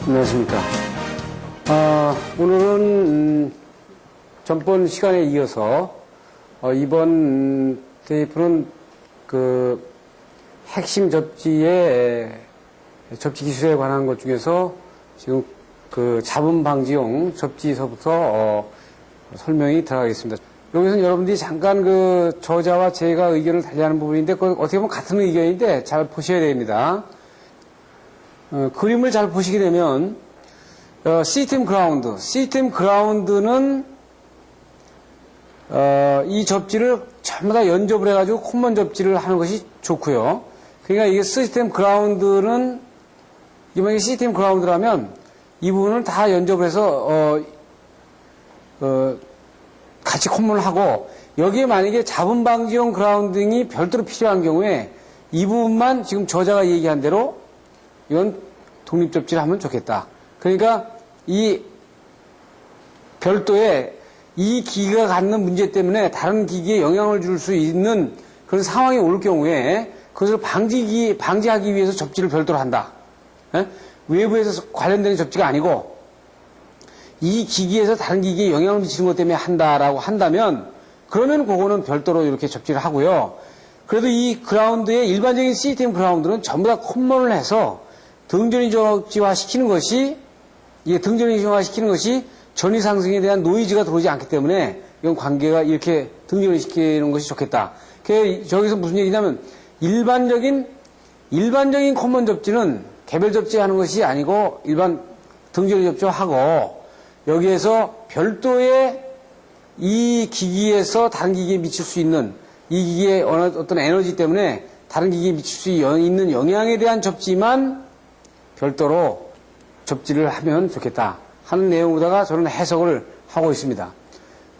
안녕하십니까. 오늘은 전번 시간에 이어서 이번 테이프는 그 핵심 접지의 접지 기술에 관한 것 중에서 지금 그 잡음 방지용 접지서부터 설명이 들어가겠습니다. 여기서는 여러분들이 잠깐 그 저자와 제가 의견을 달리하는 부분인데 그 어떻게 보면 같은 의견인데 잘 보셔야 됩니다. 그림을 잘 보시게 되면 시스템 그라운드는 이 접지를 전부 다 연접을 해가지고 콤먼 접지를 하는 것이 좋고요. 그러니까 이게 시스템 그라운드는 이번에 시스템 그라운드라면 이 부분을 다 연접을 해서 같이 콤먼을 하고 여기에 만약에 잡음 방지용 그라운딩이 별도로 필요한 경우에 이 부분만 지금 저자가 얘기한 대로 이건 독립접지를 하면 좋겠다. 그러니까 이 별도의 이 기기가 갖는 문제 때문에 다른 기기에 영향을 줄 수 있는 그런 상황이 올 경우에 그것을 방지하기 위해서 접지를 별도로 한다. 외부에서 관련되는 접지가 아니고 이 기기에서 다른 기기에 영향을 미치는 것 때문에 한다라고 한다면 그러면 그거는 별도로 이렇게 접지를 하고요. 그래도 이 그라운드의 일반적인 시스템 그라운드는 전부 다 콤먼을 해서 등전이적지화 시키는 것이 전위 상승에 대한 노이즈가 들어오지 않기 때문에 이건 관계가 이렇게 등전을 시키는 것이 좋겠다. 저기서 무슨 얘기냐면 일반적인 콤먼 접지는 개별 접지하는 것이 아니고 일반 등전이 접지하고 여기에서 별도의 이 기기에서 다른 기기에 미칠 수 있는 이 기기의 어떤 에너지 때문에 다른 기기에 미칠 수 있는 영향에 대한 접지만 별도로 접지를 하면 좋겠다 하는 내용으로다가 저는 해석을 하고 있습니다.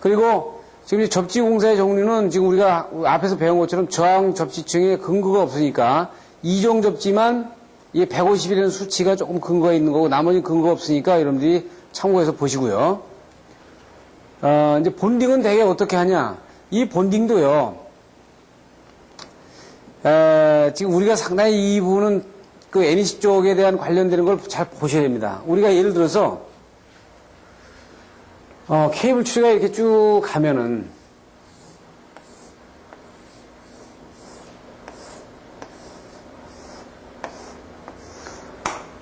그리고 지금 접지 공사의 종류는 지금 우리가 앞에서 배운 것처럼 저항 접지층에 근거가 없으니까 이종 접지만 이 150이라는 수치가 조금 근거가 있는 거고 나머지는 근거가 없으니까 여러분들이 참고해서 보시고요. 이제 본딩은 대개 어떻게 하냐? 이 본딩도요. 지금 우리가 상당히 이 부분은 그 NEC 쪽에 대한 관련되는 걸 잘 보셔야 됩니다. 우리가 예를 들어서 케이블 추리가 이렇게 쭉 가면은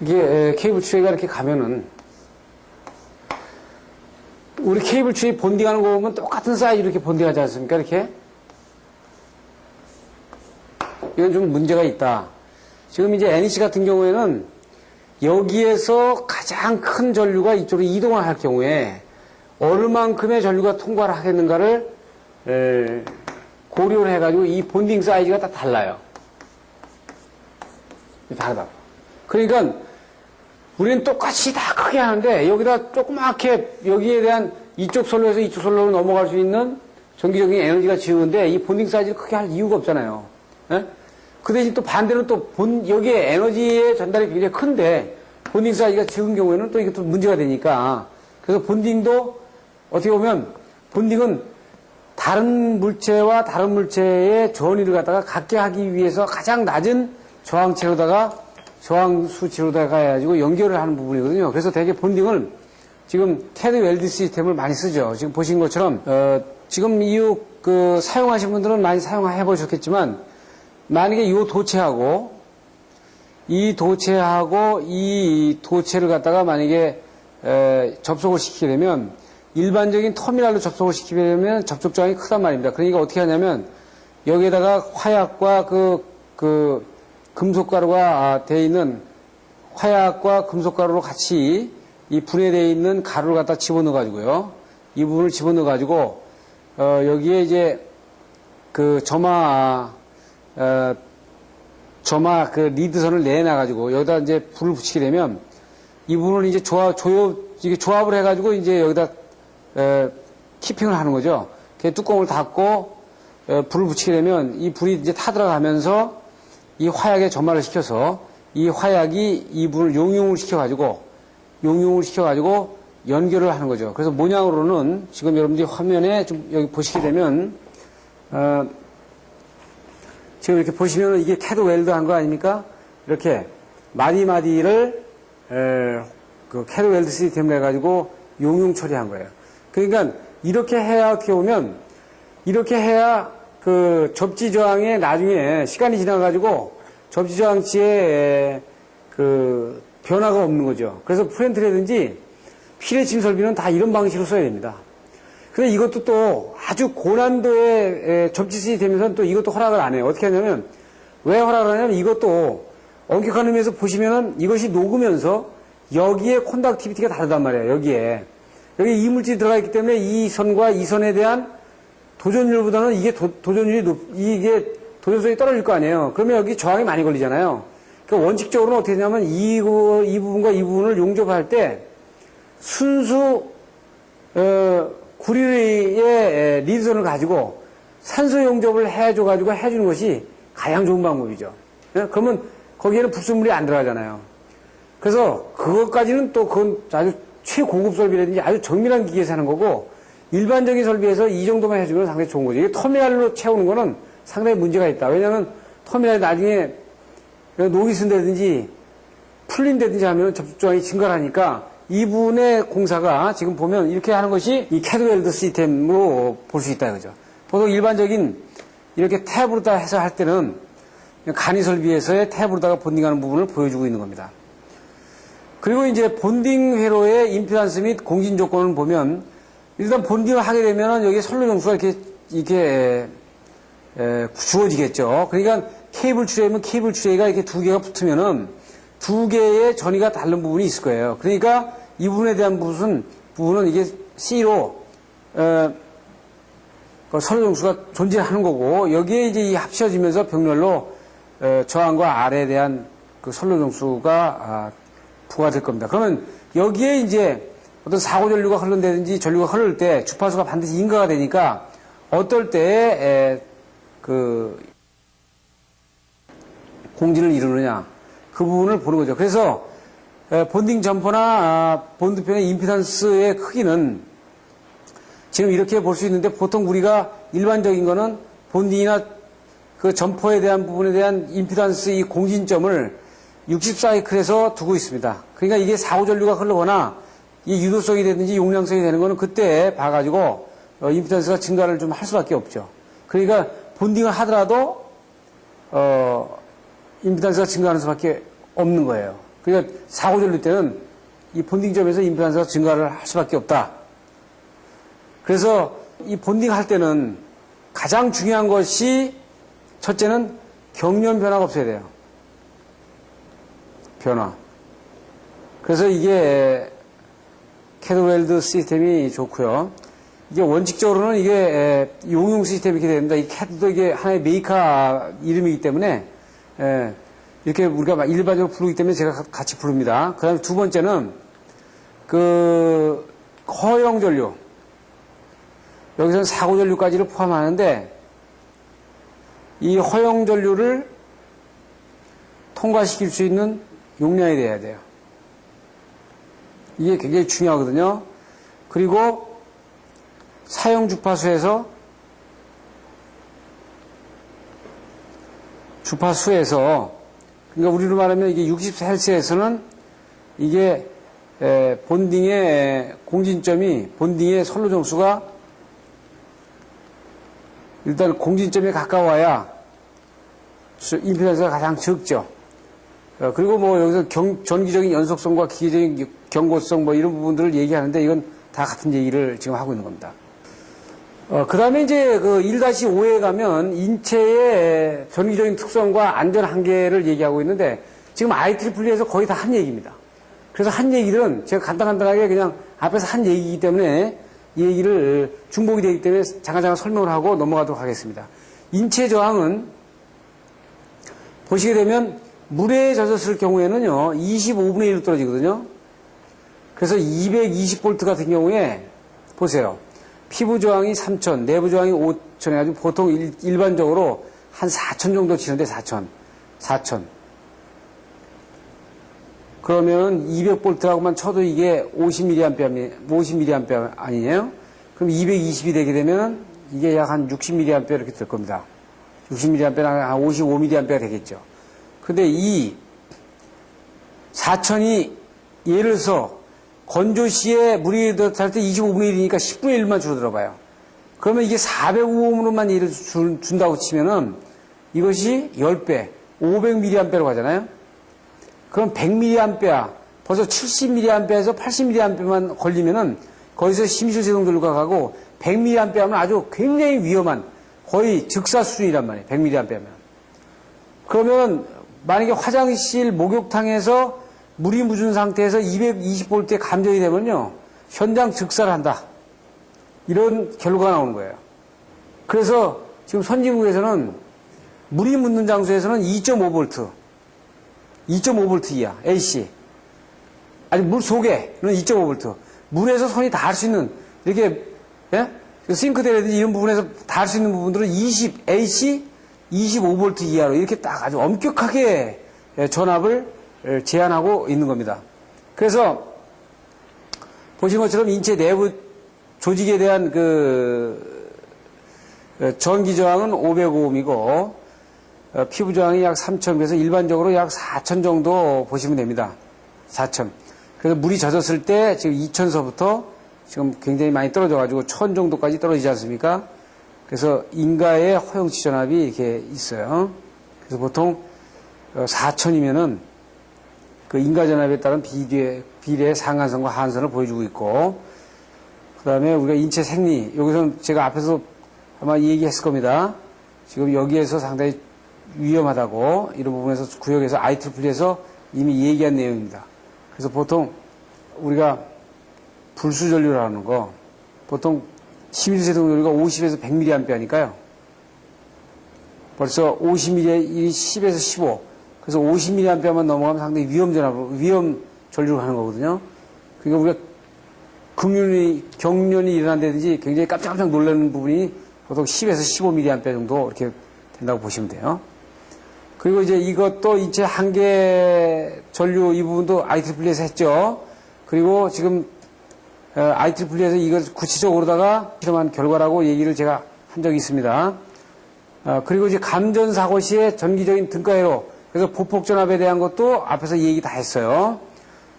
이게 케이블 추리가 이렇게 가면은 우리 케이블 추리 본딩하는 거 보면 똑같은 사이즈로 이렇게 본딩하지 않습니까? 이렇게 이건 좀 문제가 있다. 지금 이제 NEC 같은 경우에는 여기에서 가장 큰 전류가 이쪽으로 이동을 할 경우에 어느 만큼의 전류가 통과를 하겠는가를 고려를 해가지고 이 본딩 사이즈가 다 달라요. 다르다. 그러니까 우리는 똑같이 다 크게 하는데 여기다 조그맣게 여기에 대한 이쪽 선로에서 이쪽 선로로 넘어갈 수 있는 전기적인 에너지가 지우는데 이 본딩 사이즈를 크게 할 이유가 없잖아요. 그 대신 또 반대로 또 여기에 에너지의 전달이 굉장히 큰데 본딩 사이즈가 적은 경우에는 또 이게 또 문제가 되니까 그래서 본딩도 어떻게 보면 본딩은 다른 물체와 다른 물체의 전위를 갖다가 갖게 하기 위해서 가장 낮은 저항체로다가 저항 수치로다가 해가지고 연결을 하는 부분이거든요. 그래서 대개 본딩을 지금 캐드 웰드 시스템을 많이 쓰죠. 지금 보신 것처럼 지금 사용하신 분들은 많이 사용해 보셨겠지만 만약에 이 도체하고 이 도체를 갖다가 만약에 접속을 시키게 되면 일반적인 터미널로 접속을 시키게 되면 접촉 저항이 크단 말입니다. 그러니까 어떻게 하냐면 여기에다가 화약과 그 금속가루가 되어 있는 화약과 금속가루로 같이 이 분해되어 있는 가루를 갖다 집어넣어 가지고요. 이 부분을 집어넣어 가지고 여기에 이제 그 점화 그 리드선을 내놔가지고 여기다 이제 불을 붙이게 되면 이 부분을 이제 조합을 해가지고 이제 여기다 키핑을 하는 거죠. 뚜껑을 닫고 불을 붙이게 되면 이 불이 이제 타들어가면서 이 화약에 점화를 시켜서 이 화약이 이 부분을 용융을 시켜가지고 연결을 하는 거죠. 그래서 모양으로는 지금 여러분들이 화면에 좀 여기 보시게 되면 지금 이렇게 보시면 이게 캐드 웰드 한 거 아닙니까? 이렇게 마디마디를 그 캐드 웰드 시스템을 해가지고 용융 처리한 거예요. 그러니까 이렇게 해야 어떻게 보면 이렇게 해야 그 접지 저항에 나중에 시간이 지나가지고 접지 저항치에 그 변화가 없는 거죠. 그래서 프렌트라든지 피레침 설비는 다 이런 방식으로 써야 됩니다. 근데 이것도 또 아주 고난도의 접지 시스템에서는 또 이것도 허락을 안 해요. 어떻게 하냐면 왜 허락을 하냐면 이것도 엄격한 의미에서 보시면은 이것이 녹으면서 여기에 콘덕티비티가 다르단 말이에요. 여기에 여기 이물질이 들어가 있기 때문에 이 선과 이 선에 대한 도전율보다는 이게 이게 도전성이 떨어질 거 아니에요. 그러면 여기 저항이 많이 걸리잖아요. 그러니까 원칙적으로는 어떻게 되냐면 이 부분과 이 부분을 용접할 때 순수 구리의 리드선을 가지고 산소 용접을 해줘가지고 해주는 것이 가장 좋은 방법이죠. 그러면 거기에는 불순물이 안 들어가잖아요. 그래서 그것까지는 또 그건 아주 최고급 설비라든지 아주 정밀한 기계에서 하는 거고 일반적인 설비에서 이 정도만 해주면 상당히 좋은 거죠. 이게 터미널로 채우는 거는 상당히 문제가 있다. 왜냐하면 터미널이 나중에 녹이 쓴다든지 풀린다든지 하면 접촉조항이 증가하니까 이 부분의 공사가 지금 보면 이렇게 하는 것이 이 캐드 웰드 시스템으로 볼 수 있다. 그죠. 보통 일반적인 이렇게 탭으로 다 해서 할 때는 간이 설비에서의 탭으로다가 본딩하는 부분을 보여주고 있는 겁니다. 그리고 이제 본딩 회로의 임피던스 및 공진 조건을 보면 일단 본딩을 하게 되면은 여기 선로 정수가 이렇게 주어지겠죠. 그러니까 케이블 트레이면 케이블 트레이가 이렇게 두 개가 붙으면은 두 개의 전이가 다른 부분이 있을 거예요. 그러니까 이 부분에 대한 부분은 이게 C로 선로 정수가 존재하는 거고 여기에 이제 이 합쳐지면서 병렬로 저항과 R에 대한 그 선로 정수가 부과될 겁니다. 그러면 여기에 이제 어떤 사고 전류가 흐른다든지 전류가 흐를 때 주파수가 반드시 인가가 되니까 어떨 때에 그 공진을 이루느냐 그 부분을 보는 거죠. 그래서 본딩 점퍼나 본드편의 임피던스의 크기는 지금 이렇게 볼 수 있는데 보통 우리가 일반적인 거는 본딩이나 그 점퍼에 대한 부분에 대한 임피던스 이 공진점을 60사이클에서 두고 있습니다. 그러니까 이게 사고 전류가 흐르거나 이 유도성이 되든지 용량성이 되는 거는 그때 봐가지고 임피던스가 증가를 좀 할 수밖에 없죠. 그러니까 본딩을 하더라도 임피던스가 증가하는 수밖에 없는 거예요. 그러니까 사고 전류 때는 이 본딩점에서 임피던스가 증가를 할 수밖에 없다. 그래서 이 본딩 할 때는 가장 중요한 것이 첫째는 경련 변화가 없어야 돼요. 변화. 그래서 이게 캐드 웰드 시스템이 좋고요. 이게 원칙적으로는 이게 용융 시스템이 이렇게 됩니다. 이 캐드도 이게 하나의 메이커 이름이기 때문에 이렇게 우리가 일반적으로 부르기 때문에 제가 같이 부릅니다. 그 다음에 두 번째는 그 허용 전류. 여기서는 사고 전류까지를 포함하는데 이 허용 전류를 통과시킬 수 있는 용량이 돼야 돼요. 이게 굉장히 중요하거든요. 그리고 사용 주파수에서 그러니까 우리로 말하면 이게 60Hz에서는 이게 본딩의 공진점이 본딩의 선로 정수가 일단 공진점에 가까워야 임피던스가 가장 적죠. 그리고 뭐 여기서 전기적인 연속성과 기계적인 경고성 뭐 이런 부분들을 얘기하는데 이건 다 같은 얘기를 지금 하고 있는 겁니다. 그 다음에 이제 그 1-5에 가면 인체의 전기적인 특성과 안전 한계를 얘기하고 있는데 지금 IEE에서 거의 다 한 얘기입니다. 그래서 한 얘기들은 제가 간단하게 그냥 앞에서 한 얘기이기 때문에 이 얘기를 중복이 되기 때문에 잠깐 설명을 하고 넘어가도록 하겠습니다. 인체 저항은 보시게 되면 물에 젖었을 경우에는요 25분의 1로 떨어지거든요. 그래서 220V 같은 경우에 보세요. 피부 저항이 3000, 내부 저항이 5000 해가지고 보통 일반적으로 한 4000 정도 치는데 4000. 그러면 200V라고만 쳐도 이게 50mA 아니에요? 그럼 220이 되게 되면 이게 약 한 60mA 이렇게 될 겁니다. 60mA 한 55mA가 되겠죠. 근데 이 4000이 예를 들어서 건조시에 물이 닿을 때 25분의 1이니까 10분의 1만 줄어들어봐요. 그러면 이게 405옴으로만 얘를 준다고 치면은 이것이 10배, 500mA로 가잖아요. 그럼 100mA, 벌써 70mA에서 80mA만 걸리면은 거기서 심실세동들과 가고 100mA면 아주 굉장히 위험한 거의 즉사 수준이란 말이에요. 100mA면. 그러면 만약에 화장실 목욕탕에서 물이 묻은 상태에서 220V에 감전이 되면요. 현장 즉사를 한다. 이런 결과가 나오는 거예요. 그래서 지금 선진국에서는 물이 묻는 장소에서는 2.5V, 2.5V 이하, AC. 아니, 물 속에는 2.5V. 물에서 손이 닿을 수 있는, 이렇게, 예? 싱크대라든지 이런 부분에서 닿을 수 있는 부분들은 20, AC 25V 이하로 이렇게 딱 아주 엄격하게 전압을 제한하고 있는 겁니다. 그래서, 보시는 것처럼 인체 내부 조직에 대한 전기 저항은 505옴이고, 피부 저항이 약 3000, 그래서 일반적으로 약 4000 정도 보시면 됩니다. 4000. 그래서 물이 젖었을 때 지금 2000서부터 지금 굉장히 많이 떨어져가지고 1000 정도까지 떨어지지 않습니까? 그래서 인가의 허용치 전압이 이렇게 있어요. 그래서 보통 4000이면은 그 인가 전압에 따른 비례의 상한선과 하한선을 보여주고 있고, 그 다음에 우리가 인체 생리, 여기서는 제가 앞에서 아마 얘기했을 겁니다. 지금 여기에서 상당히 위험하다고, 이런 부분에서 구역에서 IEE에서 이미 얘기한 내용입니다. 그래서 보통 우리가 불수전류라는 거, 보통 심실세동전류가 50에서 100mA니까요. 벌써 50mA, 10에서 15. 그래서 50mA만 넘어가면 상당히 위험 전류를 하는 거거든요. 그러니까 우리가 경련이 일어난다든지 굉장히 깜짝깜짝 놀라는 부분이 보통 10에서 15mA 정도 이렇게 된다고 보시면 돼요. 그리고 이제 이것도 인체 한계 전류 이 부분도 IEE에서 했죠. 그리고 지금 IEE에서 이걸 구체적으로다가 실험한 결과라고 얘기를 제가 한 적이 있습니다. 그리고 이제 감전 사고 시에 전기적인 등가회로, 그래서 보폭 전압에 대한 것도 앞에서 얘기 다 했어요.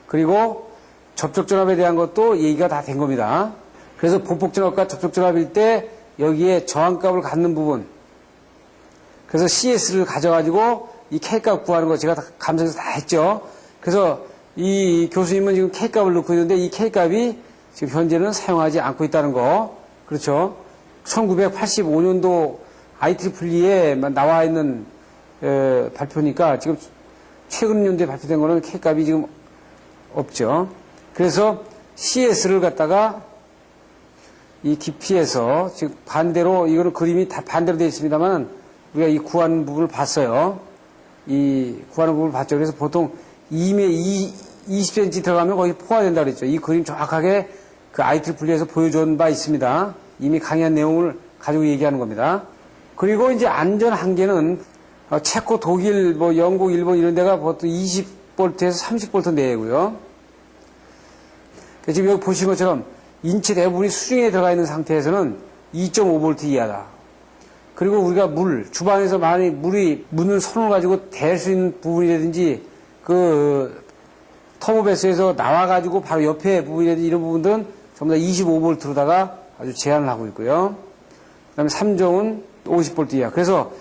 그리고 접촉 전압에 대한 것도 얘기가 다 된 겁니다. 그래서 보폭 전압과 접촉 전압일 때 여기에 저항값을 갖는 부분, 그래서 CS를 가져가지고 이 K값 구하는 거 제가 감정에서 다 했죠. 그래서 이 교수님은 지금 K값을 넣고 있는데 이 K값이 지금 현재는 사용하지 않고 있다는 거. 그렇죠. 1985년도 IEE에 나와 있는 발표니까 지금 최근 연도에 발표된 거는 K값이 지금 없죠. 그래서 CS를 갖다가 이 DP에서 지금 반대로, 이거는 그림이 다 반대로 되어 있습니다만 우리가 이 구하는 부분을 봤어요. 이 구하는 부분을 봤죠. 그래서 보통 20cm 들어가면 거의 포화된다 그랬죠. 이 그림 정확하게 그 IEE에서 보여준 바 있습니다. 이미 강의한 내용을 가지고 얘기하는 겁니다. 그리고 이제 안전 한계는 체코, 독일, 뭐 영국, 일본 이런 데가 보통 20V에서 30V 내고요. 지금 여기 보시는 것처럼 인체 대부분이 수중에 들어가 있는 상태에서는 2.5V 이하다. 그리고 우리가 주방에서 많이 물이 묻는 선을 가지고 댈 수 있는 부분이라든지 그 터보베스에서 나와가지고 바로 옆에 부분이라든지 이런 부분들은 전부 다 25V로다가 아주 제한을 하고 있고요. 그 다음에 3종은 50V 이하. 그래서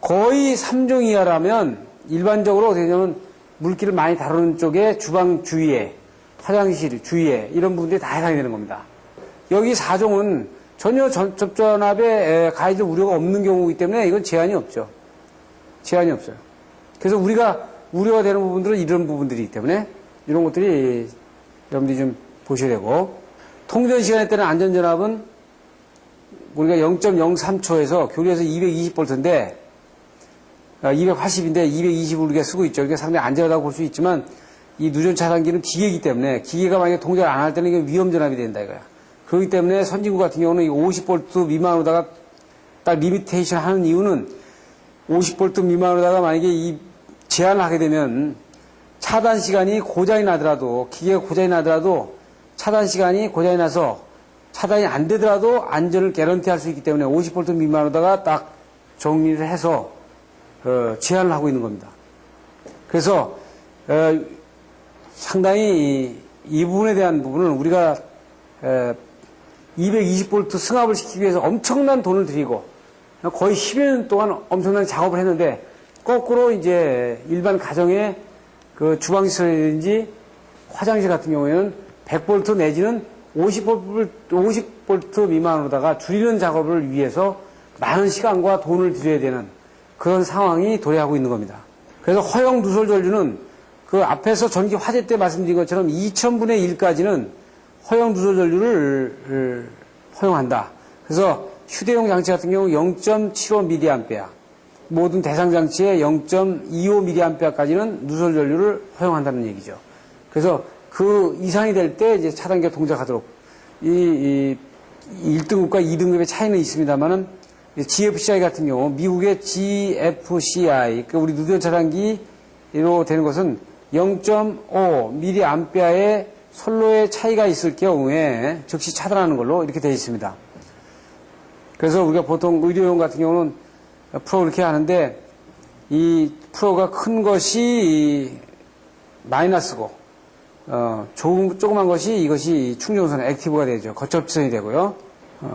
거의 3종 이하라면 일반적으로 어떻게 되냐면 물기를 많이 다루는 쪽에 주방 주위에, 화장실 주위에 이런 부분들이 다 해당이 되는 겁니다. 여기 4종은 전혀 접전압에 가해질 우려가 없는 경우이기 때문에 이건 제한이 없죠. 제한이 없어요. 그래서 우리가 우려가 되는 부분들은 이런 부분들이기 때문에 이런 것들이 여러분들이 좀 보셔야 되고, 통전 시간에 따른 안전전압은 우리가 0.03초에서 교류에서 220V인데 280인데 220을 우리가 쓰고 있죠. 그러니까 상당히 안전하다고 볼 수 있지만 이 누전 차단기는 기계이기 때문에 기계가 만약에 동작을 안 할 때는 이게 위험 전압이 된다 이거야. 그렇기 때문에 선진국 같은 경우는 50V 미만으로다가 딱 리미테이션 하는 이유는 50V 미만으로다가 만약에 이 제한을 하게 되면 차단 시간이 고장이 나더라도, 기계가 고장이 나더라도 차단 시간이 고장이 나서 차단이 안 되더라도 안전을 개런티 할 수 있기 때문에 50V 미만으로다가 딱 정리를 해서 제한을 하고 있는 겁니다. 그래서 상당히 이 부분에 대한 부분은 우리가 220V 승합을 시키기 위해서 엄청난 돈을 들이고 거의 10여 년 동안 엄청난 작업을 했는데 거꾸로 이제 일반 가정의 그 주방시설이라든지 화장실 같은 경우에는 100V 내지는 50V 미만으로다가 줄이는 작업을 위해서 많은 시간과 돈을 들여야 되는 그런 상황이 도래하고 있는 겁니다. 그래서 허용 누설 전류는 그 앞에서 전기 화재 때 말씀드린 것처럼 2000분의 1까지는 허용 누설 전류를 허용한다. 그래서 휴대용 장치 같은 경우 0.75mA, 모든 대상 장치의 0.25mA까지는 누설 전류를 허용한다는 얘기죠. 그래서 그 이상이 될 때 이제 차단기가 동작하도록 이 1등급과 2등급의 차이는 있습니다만은 GFCI 같은 경우 미국의 GFCI 그러니까 우리 누전 차단기로 되는 것은 0.5mA의 선로의 차이가 있을 경우에 즉시 차단하는 걸로 이렇게 되어 있습니다. 그래서 우리가 보통 의료용 같은 경우는 프로 이렇게 하는데 이 프로가 큰 것이 마이너스고 조그만 것이 이것이 충전선 액티브가 되죠. 거접선이 되고요.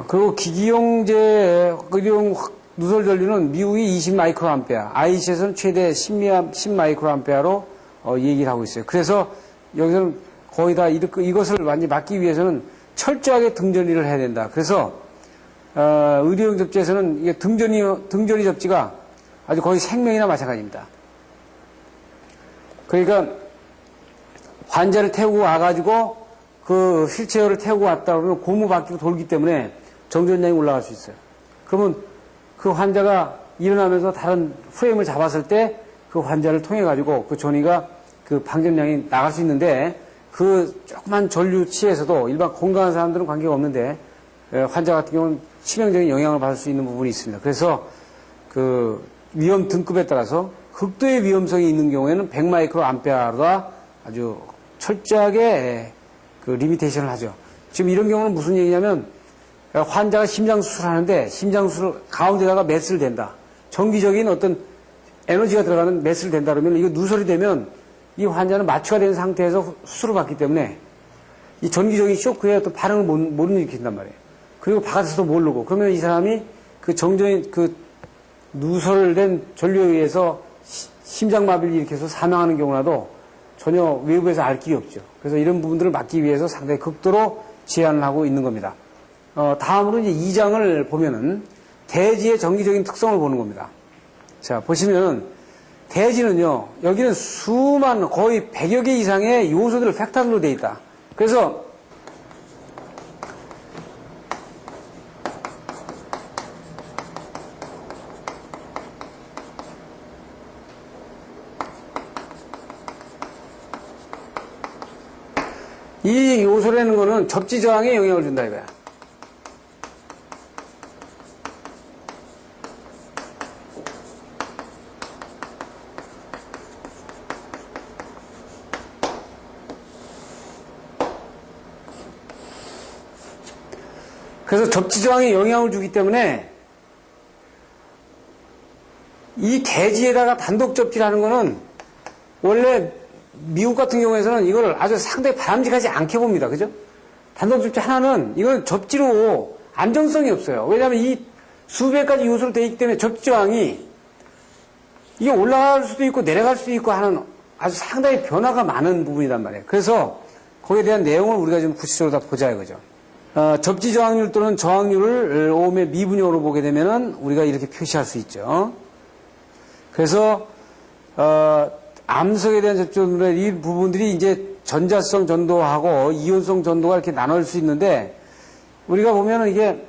그리고 기기용제 의료용 누설 전류는 미국이 20 마이크로암페어, IC에서는 최대 10 마이크로암페어로 얘기를 하고 있어요. 그래서 여기서는 거의 다 이것을 완전히 막기 위해서는 철저하게 등전이를 해야 된다. 그래서 의료용 접지에서는 이게 등전이 접지가 아주 거의 생명이나 마찬가지입니다. 그러니까 환자를 태우고 와가지고 그 휠체어를 태우고 왔다 그러면 고무 바퀴로 돌기 때문에 정전량이 올라갈 수 있어요. 그러면 그 환자가 일어나면서 다른 프레임을 잡았을 때 그 환자를 통해 가지고 그 전이가 그 방전량이 나갈 수 있는데 그 조그만 전류치에서도 일반 건강한 사람들은 관계가 없는데 환자 같은 경우는 치명적인 영향을 받을 수 있는 부분이 있습니다. 그래서 그 위험 등급에 따라서 극도의 위험성이 있는 경우에는 100 마이크로 암페어가 아주 철저하게 그 리미테이션을 하죠. 지금 이런 경우는 무슨 얘기냐면 환자가 심장수술을 하는데 심장수술 가운데다가 메스를 댄다. 정기적인 어떤 에너지가 들어가는 메스를 댄다 그러면 이거 누설이 되면 이 환자는 마취가 된 상태에서 수술을 받기 때문에 이 전기적인 쇼크에 또 반응을 못 일으킨단 말이에요. 그리고 바깥에서도 모르고 그러면 이 사람이 그 정전인 그 누설된 전류에 의해서 심장마비를 일으켜서 사망하는 경우라도 전혀 외부에서 알 길이 없죠. 그래서 이런 부분들을 막기 위해서 상당히 극도로 제한을 하고 있는 겁니다. 다음으로 이제 2장을 보면은 대지의 정기적인 특성을 보는 겁니다. 자, 보시면 대지는요, 여기는 수만, 거의 100여 개 이상의 요소들, 팩터들로 되어 있다. 그래서 이 요소라는 거는 접지 저항에 영향을 준다 이거야. 그래서 접지 저항에 영향을 주기 때문에 이 대지에다가 단독 접지를 하는 거는 원래 미국 같은 경우에서는 이걸 아주 상당히 바람직하지 않게 봅니다. 그죠? 단독 접지 하나는 이건 접지로 안정성이 없어요. 왜냐하면 이 수백 가지 요소로 되어 있기 때문에 접지 저항이 이게 올라갈 수도 있고 내려갈 수도 있고 하는 아주 상당히 변화가 많은 부분이란 말이에요. 그래서 거기에 대한 내용을 우리가 좀 구체적으로 다 보자 이거죠. 접지 저항률 또는 저항률을 오음의 미분형으로 보게 되면은 우리가 이렇게 표시할 수 있죠. 그래서 암석에 대한 접촉률의 이 부분들이 이제 전자성 전도하고 이온성 전도가 이렇게 나눌 수 있는데 우리가 보면은 이게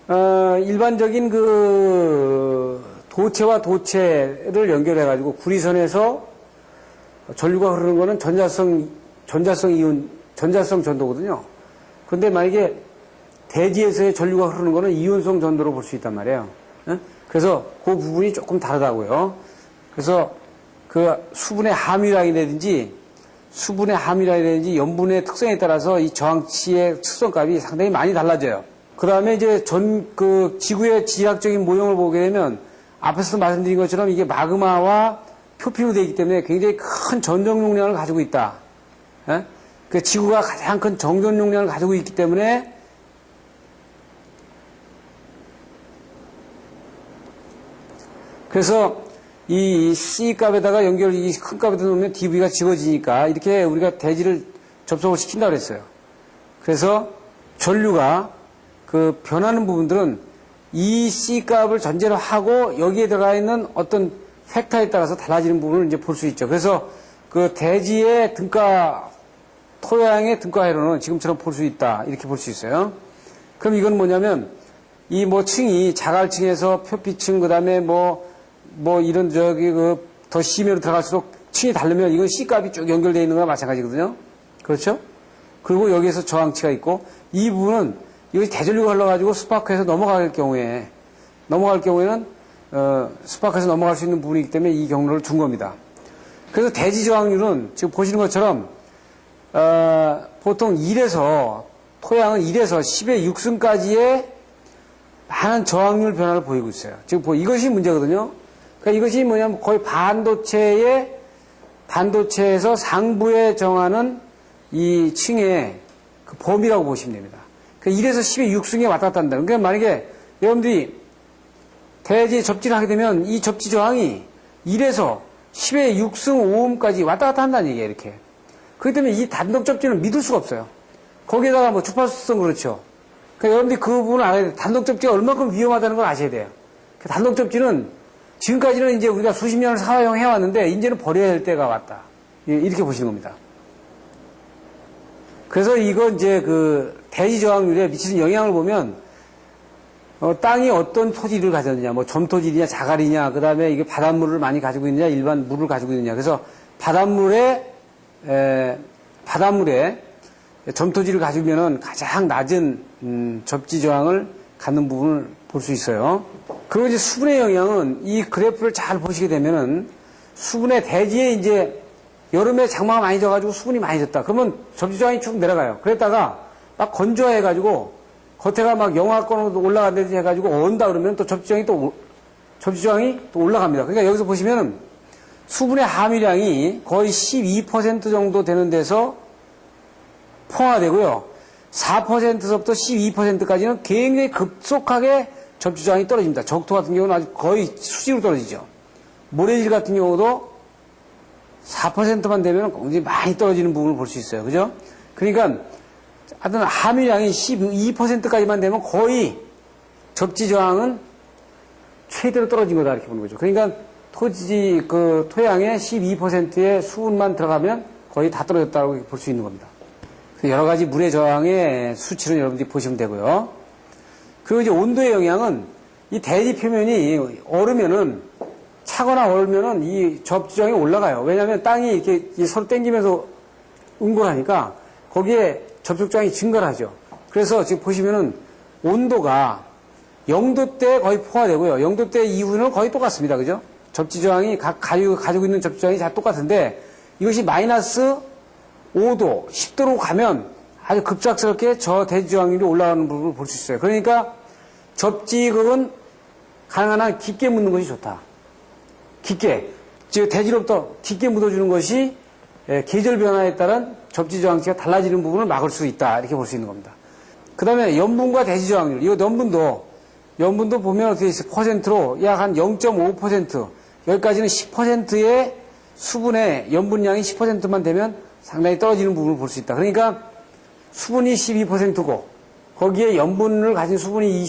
일반적인 그 도체와 도체를 연결해 가지고 구리선에서 전류가 흐르는 거는 전자성 이온 전자성 전도거든요. 근데 만약에 대지에서의 전류가 흐르는 거는 이온성 전도로 볼 수 있단 말이에요. 그래서 그 부분이 조금 다르다고요. 그래서 그 수분의 함유량이라든지 염분의 특성에 따라서 이 저항치의 측정값이 상당히 많이 달라져요. 그 다음에 이제 그 지구의 지리학적인 모형을 보게 되면 앞에서도 말씀드린 것처럼 이게 마그마와 표피로 되어 있기 때문에 굉장히 큰 전정 용량을 가지고 있다. 그 지구가 가장 큰 정전 용량을 가지고 있기 때문에 그래서 이 C값에다가 이 큰 값에다 놓으면 dV가 지워지니까 이렇게 우리가 대지를 접속을 시킨다고 그랬어요. 그래서 전류가 그 변하는 부분들은 이 C값을 전제로 하고 여기에 들어가 있는 어떤 팩터에 따라서 달라지는 부분을 이제 볼 수 있죠. 그래서 그 대지의 등가, 토양의 등가 회로는 지금처럼 볼 수 있다. 이렇게 볼 수 있어요. 그럼 이건 뭐냐면 이 뭐 층이 자갈층에서 표피층, 그 다음에 이런 더 심해로 들어갈수록 층이 다르면 이건 C값이 쭉 연결되어 있는 거랑 마찬가지거든요. 그렇죠? 그리고 여기에서 저항치가 있고 이 부분은 이것이 대전류가 흘러가지고 스파크에서 넘어갈 경우에는 스파크에서 넘어갈 수 있는 부분이기 때문에 이 경로를 둔 겁니다. 그래서 대지 저항률은 지금 보시는 것처럼 보통 토양은 1에서 10의 6승까지의 많은 저항률 변화를 보이고 있어요. 지금 이것이 문제거든요. 그러니까 이것이 뭐냐면 거의 반도체에서 상부에 정하는 이 층의 그 범위라고 보시면 됩니다. 그러니까 1에서 10의 6승에 왔다 갔다 한다. 그러니까 만약에 여러분들이 대지에 접지를 하게 되면 이 접지 저항이 1에서 10의 6승 5음까지 왔다 갔다 한다는 얘기예요, 이렇게. 그렇기 때문에 이 단독 접지는 믿을 수가 없어요. 거기에다가 주파수성 그렇죠. 그러니까 여러분들이 그 부분을 알아야 돼요. 단독 접지가 얼마큼 위험하다는 걸 아셔야 돼요. 단독 접지는 지금까지는 이제 우리가 수십 년을 사용해왔는데, 이제는 버려야 할 때가 왔다. 이렇게 보시는 겁니다. 그래서 이거 이제 대지 저항률에 미치는 영향을 보면, 땅이 어떤 토지를 가졌느냐, 점토질이냐, 자갈이냐, 그 다음에 이게 바닷물을 많이 가지고 있느냐, 일반 물을 가지고 있느냐. 그래서 바닷물에 점토질을 가지면은 가장 낮은 접지 저항을 갖는 부분을 볼 수 있어요. 그리고 이제 수분의 영향은 이 그래프를 잘 보시게 되면은 수분의 대지에 이제 여름에 장마가 많이 져가지고 수분이 많이 졌다. 그러면 접지 저항이 쭉 내려가요. 그랬다가 막 건조해가지고 겉에가 막 영하권으로 올라간다든지 해가지고 온다 그러면 또 접지 저항이 또 올라갑니다. 그러니까 여기서 보시면은 수분의 함유량이 거의 12% 정도 되는 데서 포화되고요. 4%서부터 12%까지는 굉장히 급속하게 접지 저항이 떨어집니다. 적토 같은 경우는 아주 거의 수직으로 떨어지죠. 모래질 같은 경우도 4%만 되면 굉장히 많이 떨어지는 부분을 볼 수 있어요. 그죠? 그러니까 하여튼 함유량이 12%까지만 되면 거의 접지 저항은 최대로 떨어진 거다 이렇게 보는 거죠. 그러니까 토양에 12%의 수분만 들어가면 거의 다 떨어졌다고 볼 수 있는 겁니다. 여러 가지 물의 저항의 수치는 여러분들이 보시면 되고요. 그리고 이제 온도의 영향은 이 대지 표면이 차거나 얼으면은 이 접지 저항이 올라가요. 왜냐하면 땅이 이렇게 서로 당기면서 응고하니까 거기에 접촉 저항이 증가를 하죠. 그래서 지금 보시면은 온도가 0도대 거의 포화되고요. 0도대 이후는 거의 똑같습니다. 그죠? 접지 저항이 가지고 있는 접지 저항이 다 똑같은데 이것이 마이너스 5도, 10도로 가면 아주 급작스럽게 저 대지 저항률이 올라가는 부분을 볼 수 있어요. 그러니까 접지극은 가능한 한 깊게 묻는 것이 좋다. 깊게. 즉 대지로부터 깊게 묻어주는 것이 계절 변화에 따른 접지 저항치가 달라지는 부분을 막을 수 있다. 이렇게 볼 수 있는 겁니다. 그 다음에 염분과 대지 저항률. 이거 염분도 보면 어떻게 있어요? 퍼센트로 약 한 0.5%, 여기까지는 10%의 수분의 염분량이 10%만 되면 상당히 떨어지는 부분을 볼 수 있다. 그러니까 수분이 12%고 거기에 염분을 가진 수분이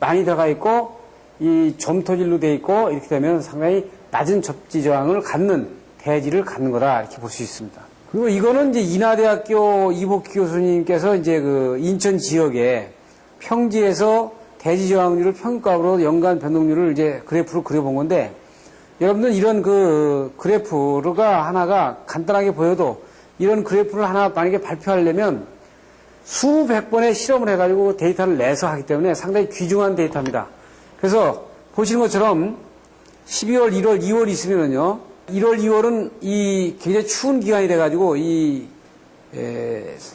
많이 들어가 있고 이 점토질로 되어 있고 이렇게 되면 상당히 낮은 접지 저항을 갖는 대지를 갖는 거다 이렇게 볼 수 있습니다. 그리고 이거는 이제 인하대학교 이복희 교수님께서 이제 인천 지역에 평지에서 대지 저항률을 평균값으로 연간 변동률을 이제 그래프로 그려본 건데 여러분들 이런 그래프가 하나가 간단하게 보여도 이런 그래프를 하나 만약에 발표하려면 수백 번의 실험을 해가지고 데이터를 내서 하기 때문에 상당히 귀중한 데이터입니다. 그래서 보시는 것처럼 12월, 1월, 2월 있으면은요, 1월, 2월은 이 굉장히 추운 기간이 돼가지고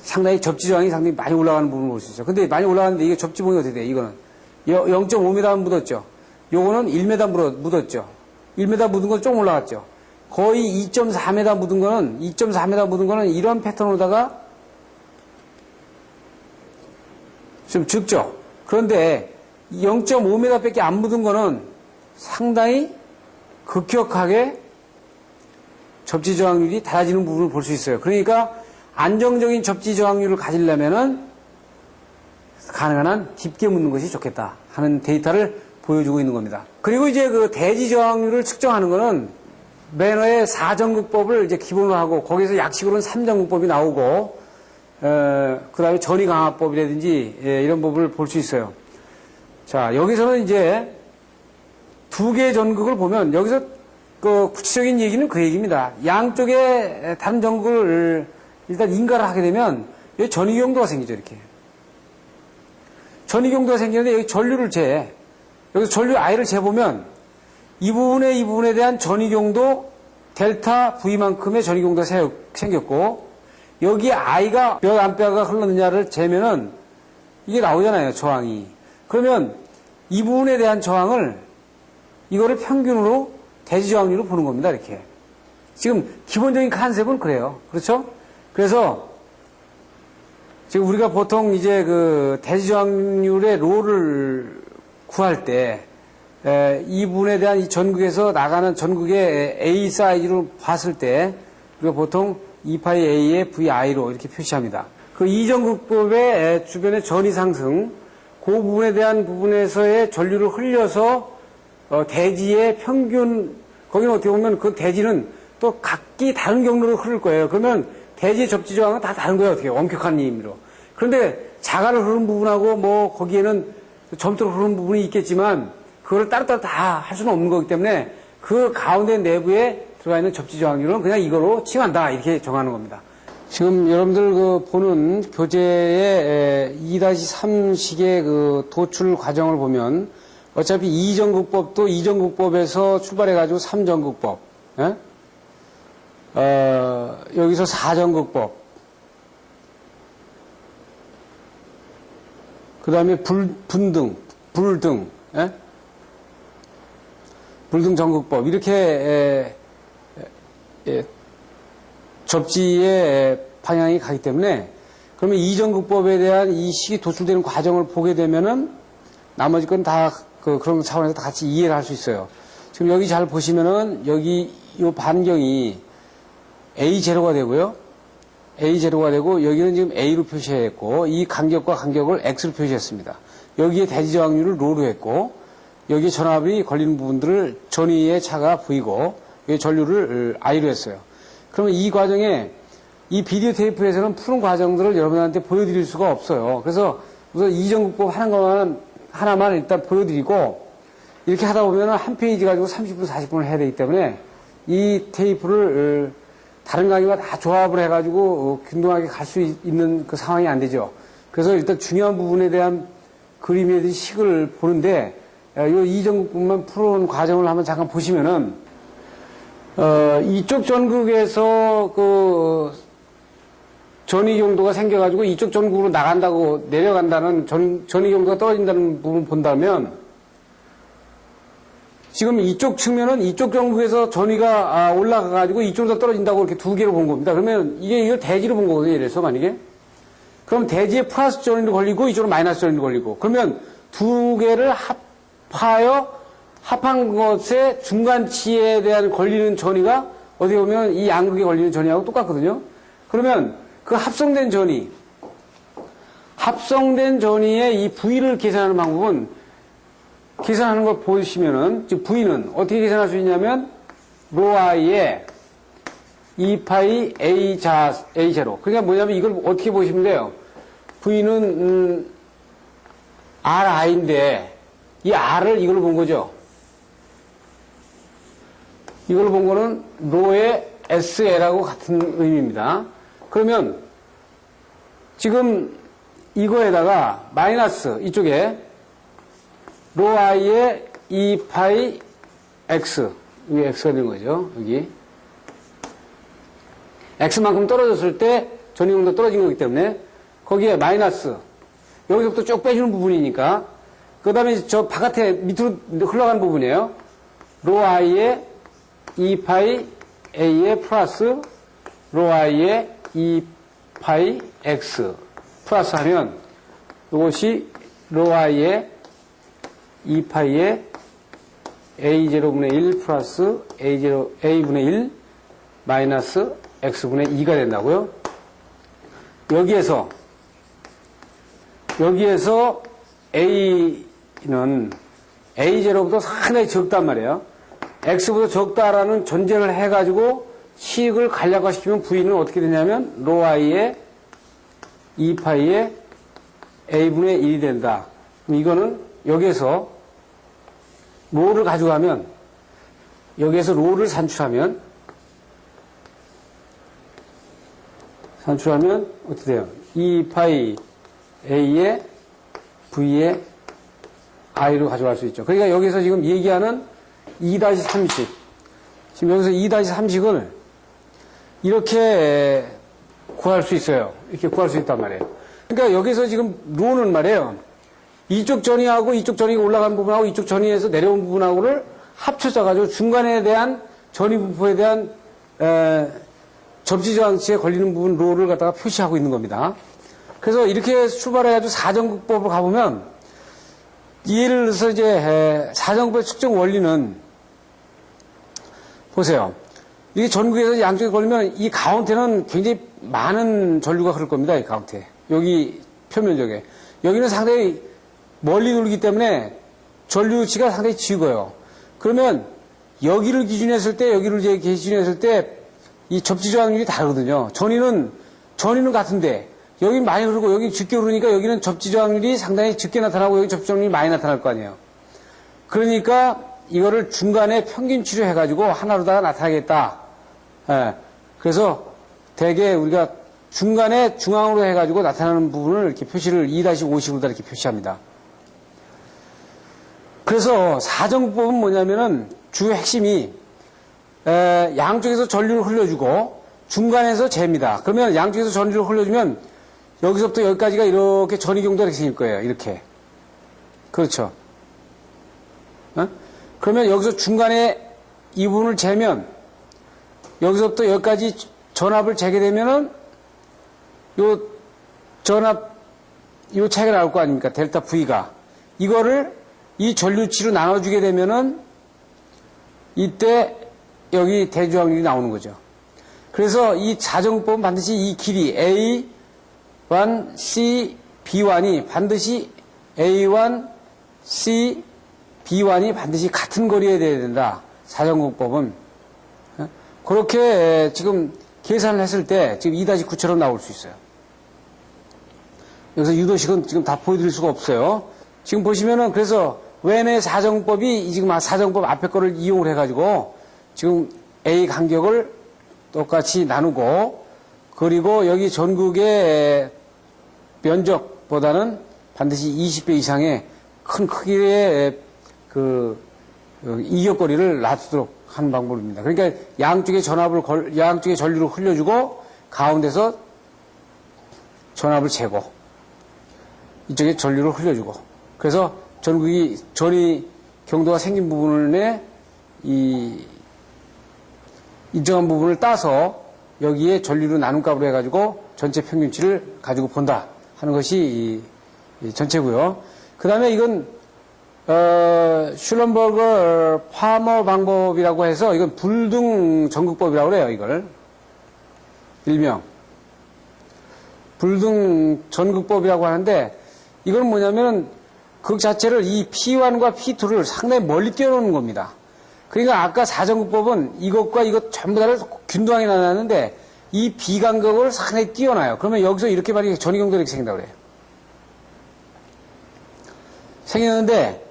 상당히 접지 저항이 상당히 많이 올라가는 부분을 볼 수 있어요. 근데 많이 올라가는데 이게 접지봉이 어떻게 돼요? 이거는 0.5m 묻었죠. 요거는 1m 묻었죠. 1m 묻은 건 조금 올라갔죠. 거의 2.4m 묻은 거는 이런 패턴으로다가 좀 적죠. 그런데 0.5m 밖에 안 묻은 거는 상당히 급격하게 접지 저항률이 달라지는 부분을 볼 수 있어요. 그러니까 안정적인 접지 저항률을 가지려면은 가능한 한 깊게 묻는 것이 좋겠다 하는 데이터를 보여주고 있는 겁니다. 그리고 이제 그 대지 저항률을 측정하는 거는 매너의 4전극법을 이제 기본으로 하고 거기서 약식으로는 3전극법이 나오고 그 다음에 전위강화법이라든지 이런 법을 볼 수 있어요. 자, 여기서는 이제 두 개의 전극을 보면 여기서 그 구체적인 얘기는 그 얘기입니다. 양쪽에 다른 전극을 일단 인가를 하게 되면 여기 전위경도가 생기죠, 이렇게. 전위경도가 생기는데 여기 전류를 여기서 전류 I를 재보면 이 부분에 대한 전위경도 델타 V만큼의 전위경도가 생겼고 여기에 I가 몇 암페어가 흘렀느냐를 재면은 이게 나오잖아요, 저항이. 그러면 이 부분에 대한 저항을 이거를 평균으로 대지 저항률로 보는 겁니다, 이렇게. 지금 기본적인 컨셉은 그래요. 그렇죠? 그래서 지금 우리가 보통 이제 그 대지 저항률의 로를 구할 때 이 부분에 대한 이 전극에서 나가는 전극의 A 사이즈로 봤을 때 우리가 보통 2파이 A의 VI로 이렇게 표시합니다. 그 이전극법의 주변의 전위 상승, 그 부분에 대한 부분에서의 전류를 흘려서 대지의 평균, 거기는 어떻게 보면 그 대지는 또 각기 다른 경로로 흐를 거예요. 그러면 대지의 접지 저항은 다 다른 거예요, 어떻게 엄격한 의미로. 그런데 자가로 흐르는 부분하고 뭐 거기에는 점토로 흐르는 부분이 있겠지만 그거를 따로따로 다 할 수는 없는 거기 때문에 그 가운데 내부에 들어가 있는 접지 저항률은 그냥 이거로 칭한다 이렇게 정하는 겁니다. 지금 여러분들 그 보는 교재의 2-3식의 그 도출 과정을 보면 어차피 이전극법도 이전극법에서 출발해가지고 3전극법, 여기서 4전극법, 그 다음에 불등, 불등 전극법, 이렇게 접지의 방향이 가기 때문에 그러면 이전극법에 대한 이 식이 도출되는 과정을 보게 되면은 나머지 건 다 그런 차원에서 다 같이 이해를 할 수 있어요. 지금 여기 잘 보시면은 여기 이 반경이 A0가 되고요. A0가 되고 여기는 지금 A로 표시했고 이 간격과 간격을 X로 표시했습니다. 여기에 대지 저항률을 R로 했고 여기에 전압이 걸리는 부분들을 전위의 차가 V고 여기 전류를 I로 했어요. 그러면 이 과정에 이 비디오 테이프에서는 푸는 과정들을 여러분한테 보여드릴 수가 없어요. 그래서 우선 이전극법 하나만 일단 보여드리고 이렇게 하다 보면 한 페이지 가지고 30분, 40분을 해야 되기 때문에 이 테이프를 다른 강의와 다 조합을 해가지고 균등하게 갈 수 있는 그 상황이 안 되죠. 그래서 일단 중요한 부분에 대한 그림에 대한 식을 보는데 이 이전극법만 푸는 과정을 한번 잠깐 보시면은 이쪽 전극에서 그 전위 경도가 생겨가지고 이쪽 전극으로 나간다고 내려간다는 전위 경도가 떨어진다는 부분을 본다면 지금 이쪽 측면은 이쪽 전극에서 전위가 올라가가지고 이쪽으로 떨어진다고 이렇게 두 개로 본 겁니다. 그러면 이걸 대지로 본 거거든요. 이래서 만약에 그럼 대지에 플러스 전위도 걸리고 이쪽으로 마이너스 전위도 걸리고 그러면 두 개를 합한 것의 중간치에 대한 걸리는 전위가 어떻게 보면 이 양극에 걸리는 전위하고 똑같거든요. 그러면 그 합성된 전위의 이 V를 계산하는 방법은 계산하는 걸 보시면은 즉 V는 어떻게 계산할 수 있냐면 로i의 2파이 A0 그러니까 뭐냐면 이걸 어떻게 보시면 돼요. V는 RI인데 이 R을 이걸로 본 거죠. 이걸로 본 거는 로의 SL하고 같은 의미입니다. 그러면 지금 이거에다가 마이너스 이쪽에 로 i의 2파이 x 여기 x가 되는 거죠. 여기 x만큼 떨어졌을 때 전위경도 떨어진 거기 때문에 거기에 마이너스 여기서부터 쭉 빼주는 부분이니까 그 다음에 저 바깥에 밑으로 흘러가는 부분이에요. 로 i의 2파이 a의 플러스 로 i의 2파이 x 플러스 하면 이것이 로 i의 2파이의 a0분의 1 플러스 a분의 1 마이너스 x분의 2가 된다고요. 여기에서 a는 a0보다 상당히 적단 말이에요. x보다 적다라는 전제를 해가지고 식을 간략화시키면 v는 어떻게 되냐면 로 i의 2파이의 a분의 1이 된다. 그럼 이거는 여기에서 로를 가져가면 여기에서 로를 산출하면 어떻게 돼요? 2파이 a의 v의 i로 가져갈 수 있죠. 그러니까 여기서 지금 얘기하는 2-30 지금 여기서 2-30을 이렇게 구할 수 있어요. 이렇게 구할 수 있단 말이에요. 그러니까 여기서 지금 로는 말이에요. 이쪽 전위하고 이쪽 전위가 올라간 부분하고 이쪽 전위에서 내려온 부분하고를 합쳐져 가지고 중간에 대한 전위 분포에 대한 접지 저항치에 걸리는 부분 로를 갖다가 표시하고 있는 겁니다. 그래서 이렇게 출발해가지고 사정국법으로 가보면 예를 들어서 이제 사정국법의 측정 원리는 보세요. 이게 전국에서 양쪽에 걸리면 이 가운데는 굉장히 많은 전류가 흐를 겁니다. 이 가운데. 여기 표면적에. 여기는 상당히 멀리 돌기 때문에 전류치가 상당히 적어요. 그러면 여기를 기준했을 때, 여기를 이제 기준했을 때 이 접지 저항률이 다르거든요. 전위는 같은데 여기 많이 흐르고 여기 적게 흐르니까 여기는 접지 저항률이 상당히 적게 나타나고 여기 접지 저항률이 많이 나타날 거 아니에요. 그러니까 이거를 중간에 평균치로 해가지고 하나로다가 나타나겠다. 예. 그래서 대개 우리가 중간에 중앙으로 해가지고 나타나는 부분을 이렇게 표시를 2-50으로 이렇게 표시합니다. 그래서 사정법은 뭐냐면은 주 핵심이 양쪽에서 전류를 흘려주고 중간에서 잽니다. 그러면 양쪽에서 전류를 흘려주면 여기서부터 여기까지가 이렇게 전위 경도가 이렇게 생길 거예요. 이렇게. 그렇죠. 어? 그러면 여기서 중간에 이 부분을 재면 여기서부터 여기까지 전압을 재게 되면은 요 전압 요 차이가 나올 거 아닙니까? 델타 V가. 이거를 이 전류치로 나눠주게 되면은 이때 여기 대저항률이 나오는 거죠. 그래서 이 사정법은 반드시 이 길이 A1, C, B1이 반드시 A1, C, B1이 반드시 같은 거리에 돼야 된다. 사정법은. 그렇게 지금 계산을 했을 때 지금 2-9처럼 나올 수 있어요. 여기서 유도식은 지금 다 보여드릴 수가 없어요. 지금 보시면은 그래서 웬의 사정법이 지금 사정법 앞에 거를 이용을 해가지고 지금 A 간격을 똑같이 나누고 그리고 여기 전국의 면적보다는 반드시 20배 이상의 큰 크기의 그 이격거리를 놔두도록 하는 방법입니다. 그러니까 양쪽에 양쪽에 전류를 흘려주고 가운데서 전압을 재고 이쪽에 전류를 흘려주고 그래서 전국이 전위 경도가 생긴 부분에 이 일정한 부분을 따서 여기에 전류를 나눈 값으로 해가지고 전체 평균치를 가지고 본다 하는 것이 이 전체고요. 그 다음에 이건 슐럼버그 파머 방법이라고 해서 이건 불등 전극법이라고 그래요. 이걸 일명 불등 전극법이라고 하는데 이건 뭐냐면은 극 자체를 이 P1과 P2를 상당히 멀리 띄워놓는 겁니다. 그러니까 아까 사정극법은 이것과 이것 전부 다를 균등하게 나눴는데 이 비간격을 상당히 띄워놔요. 그러면 여기서 이렇게 말이 전위경도 이렇게 생긴다고 그래요. 생겼는데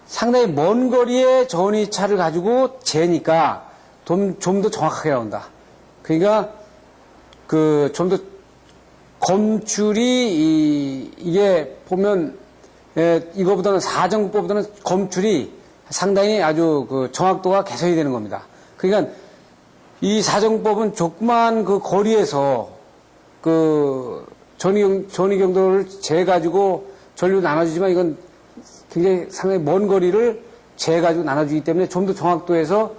상당히 먼 거리의 전위차를 가지고 재니까 좀 더 정확하게 나온다. 그러니까 좀 더 검출이 이게 보면 이거보다는 사정극법보다는 검출이 상당히 아주 그 정확도가 개선이 되는 겁니다. 그러니까 이 사정법은 조그만 그 거리에서 그 전위 경도를 재가지고 전류 나눠주지만 이건 굉장히 상당히 먼 거리를 재가지고 나눠주기 때문에 좀 더 정확도에서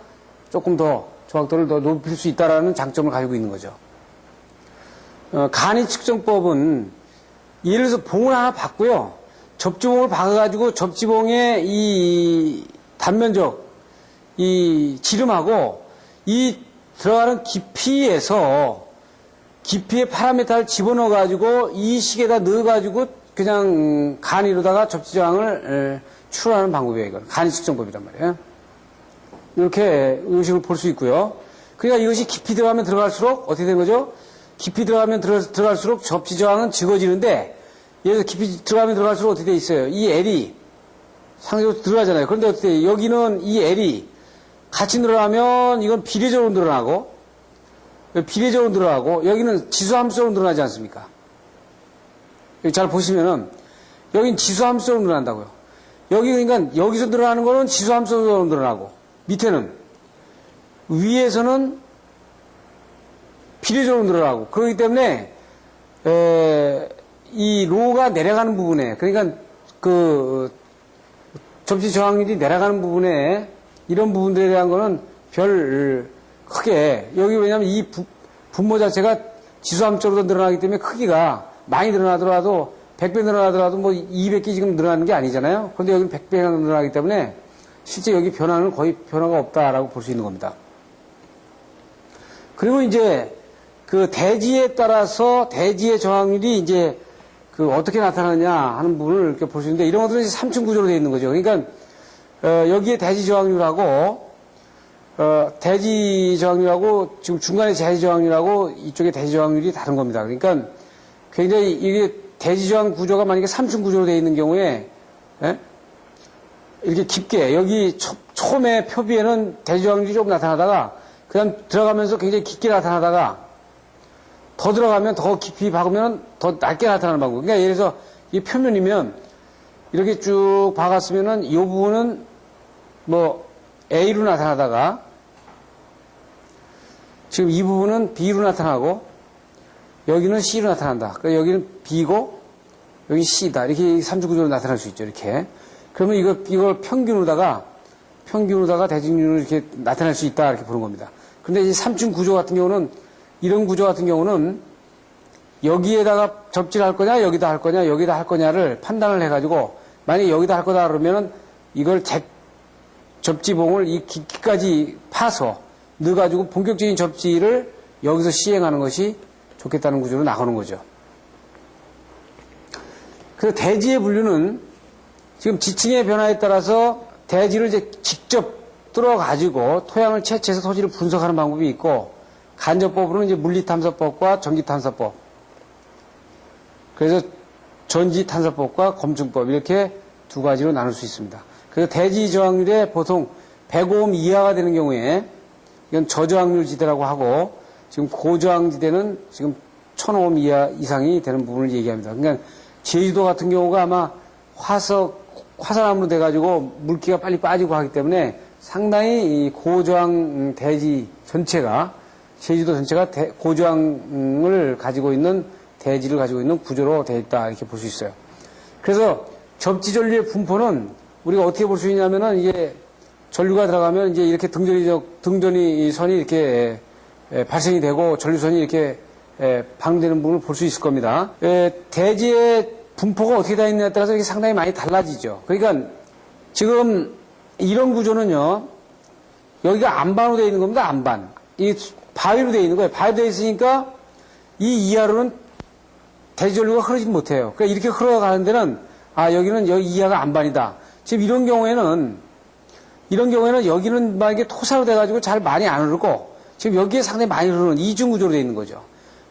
조금 더 정확도를 더 높일 수 있다라는 장점을 가지고 있는 거죠. 간이 측정법은 예를 들어서 봉을 하나 박고요. 접지봉을 박아가지고 접지봉의 이 단면적, 이 지름하고 이 들어가는 깊이의 파라미터를 집어넣어가지고 이 식에다 넣어가지고 그냥 간이로다가 접지저항을 추론하는 방법이에요. 이건 간이 측정법이란 말이에요. 이렇게 의식을 볼 수 있고요. 그러니까 이것이 깊이 들어가면 들어갈수록 어떻게 되는 거죠? 깊이 들어가면 들어갈수록 접지저항은 적어지는데, 예를 들어서 깊이 들어가면 들어갈수록 어떻게 돼 있어요? 이 L이 상대적으로 들어가잖아요. 그런데 어떻게 돼? 여기는 이 L이 같이 늘어나면 이건 비례적으로 늘어나고, 여기는 지수함수로 늘어나지 않습니까? 여기 잘 보시면은 여긴 지수함수로 늘어난다고요. 여기 그러니까 여기서 늘어나는 거는 지수함수로 늘어나고, 밑에는 위에서는 비례적으로 늘어나고, 그렇기 때문에 이 로가 내려가는 부분에, 그러니까 그 접지 저항률이 내려가는 부분에 이런 부분들에 대한 거는 별 크게, 여기 왜냐면 이 분모 자체가 지수함수로 늘어나기 때문에 크기가 많이 늘어나더라도 100배 늘어나더라도 뭐 200개 지금 늘어나는 게 아니잖아요. 그런데 여기는 100배가 늘어나기 때문에 실제 여기 변화는 거의 변화가 없다라고 볼 수 있는 겁니다. 그리고 이제 그 대지에 따라서 대지의 저항률이 이제 그 어떻게 나타나느냐 하는 부분을 이렇게 볼 수 있는데, 이런 것들은 이제 3층 구조로 되어 있는 거죠. 그러니까 여기에 대지 저항률하고 대지 저항률하고 지금 중간에 대지 저항률하고 이쪽에 대지 저항률이 다른 겁니다. 그러니까 굉장히 이게 대지 저항 구조가 만약에 3층 구조로 되어 있는 경우에, 예? 이렇게 깊게 여기 처음에 표비에는 대지 저항률이 조금 나타나다가 그다음 들어가면서 굉장히 깊게 나타나다가 더 들어가면 더 깊이 박으면 더 낮게 나타나는 방법. 그러니까 예를 들어서 이 표면이면 이렇게 쭉 박았으면은 이 부분은 뭐 A로 나타나다가 지금 이 부분은 B로 나타나고 여기는 C로 나타난다. 그러니까 여기는 B고 여기 C다. 이렇게 삼중구조로 나타날 수 있죠. 이렇게. 그러면 이걸 평균으로다가 대직률을 이렇게 나타낼 수 있다. 이렇게 보는 겁니다. 근데 이 3층 구조 같은 경우는, 이런 구조 같은 경우는 여기에다가 접지를 할 거냐, 여기다 할 거냐, 여기다 할 거냐를 판단을 해가지고, 만약에 여기다 할 거다 그러면은 이걸 접지봉을 이 깊이까지 파서 넣어가지고 본격적인 접지를 여기서 시행하는 것이 좋겠다는 구조로 나오는 거죠. 그래서 대지의 분류는 지금 지층의 변화에 따라서 대지를 이제 직접 뚫어가지고 토양을 채취해서 토지를 분석하는 방법이 있고, 간접법으로는 이제 물리탐사법과 전기탐사법, 그래서 전지탐사법과 검증법, 이렇게 두 가지로 나눌 수 있습니다. 그래서 대지 저항률에 보통 105옴 이하가 되는 경우에 이건 저저항률 지대라고 하고, 지금 고저항 지대는 지금 1000옴 이상이 되는 부분을 얘기합니다. 그러니까 제주도 같은 경우가 아마 화산암으로 돼가지고 물기가 빨리 빠지고 하기 때문에 상당히 이 고저항 대지 전체가, 제주도 전체가 고저항을 가지고 있는 대지를 가지고 있는 구조로 되어 있다, 이렇게 볼 수 있어요. 그래서 접지전류의 분포는 우리가 어떻게 볼 수 있냐면은, 이게 전류가 들어가면 이제 이렇게 등전이 선이 이렇게 발생이 되고 전류선이 이렇게 방되는 부분을 볼 수 있을 겁니다. 대지의 분포가 어떻게 되어 있느냐에 따라서 이게 상당히 많이 달라지죠. 그러니까 지금 이런 구조는요, 여기가 안반으로 되어 있는 겁니다. 안반. 이 바위로 되어 있는 거예요. 바위로 되어 있으니까 이 이하로는 대지전류가 흐르지 못해요. 그러니까 이렇게 흘러가는 데는, 여기는 여기 이하가 안반이다. 지금 이런 경우에는 여기는 만약에 토사로 돼가지고 잘 많이 안 흐르고, 지금 여기에 상당히 많이 흐르는 이중 구조로 되어 있는 거죠.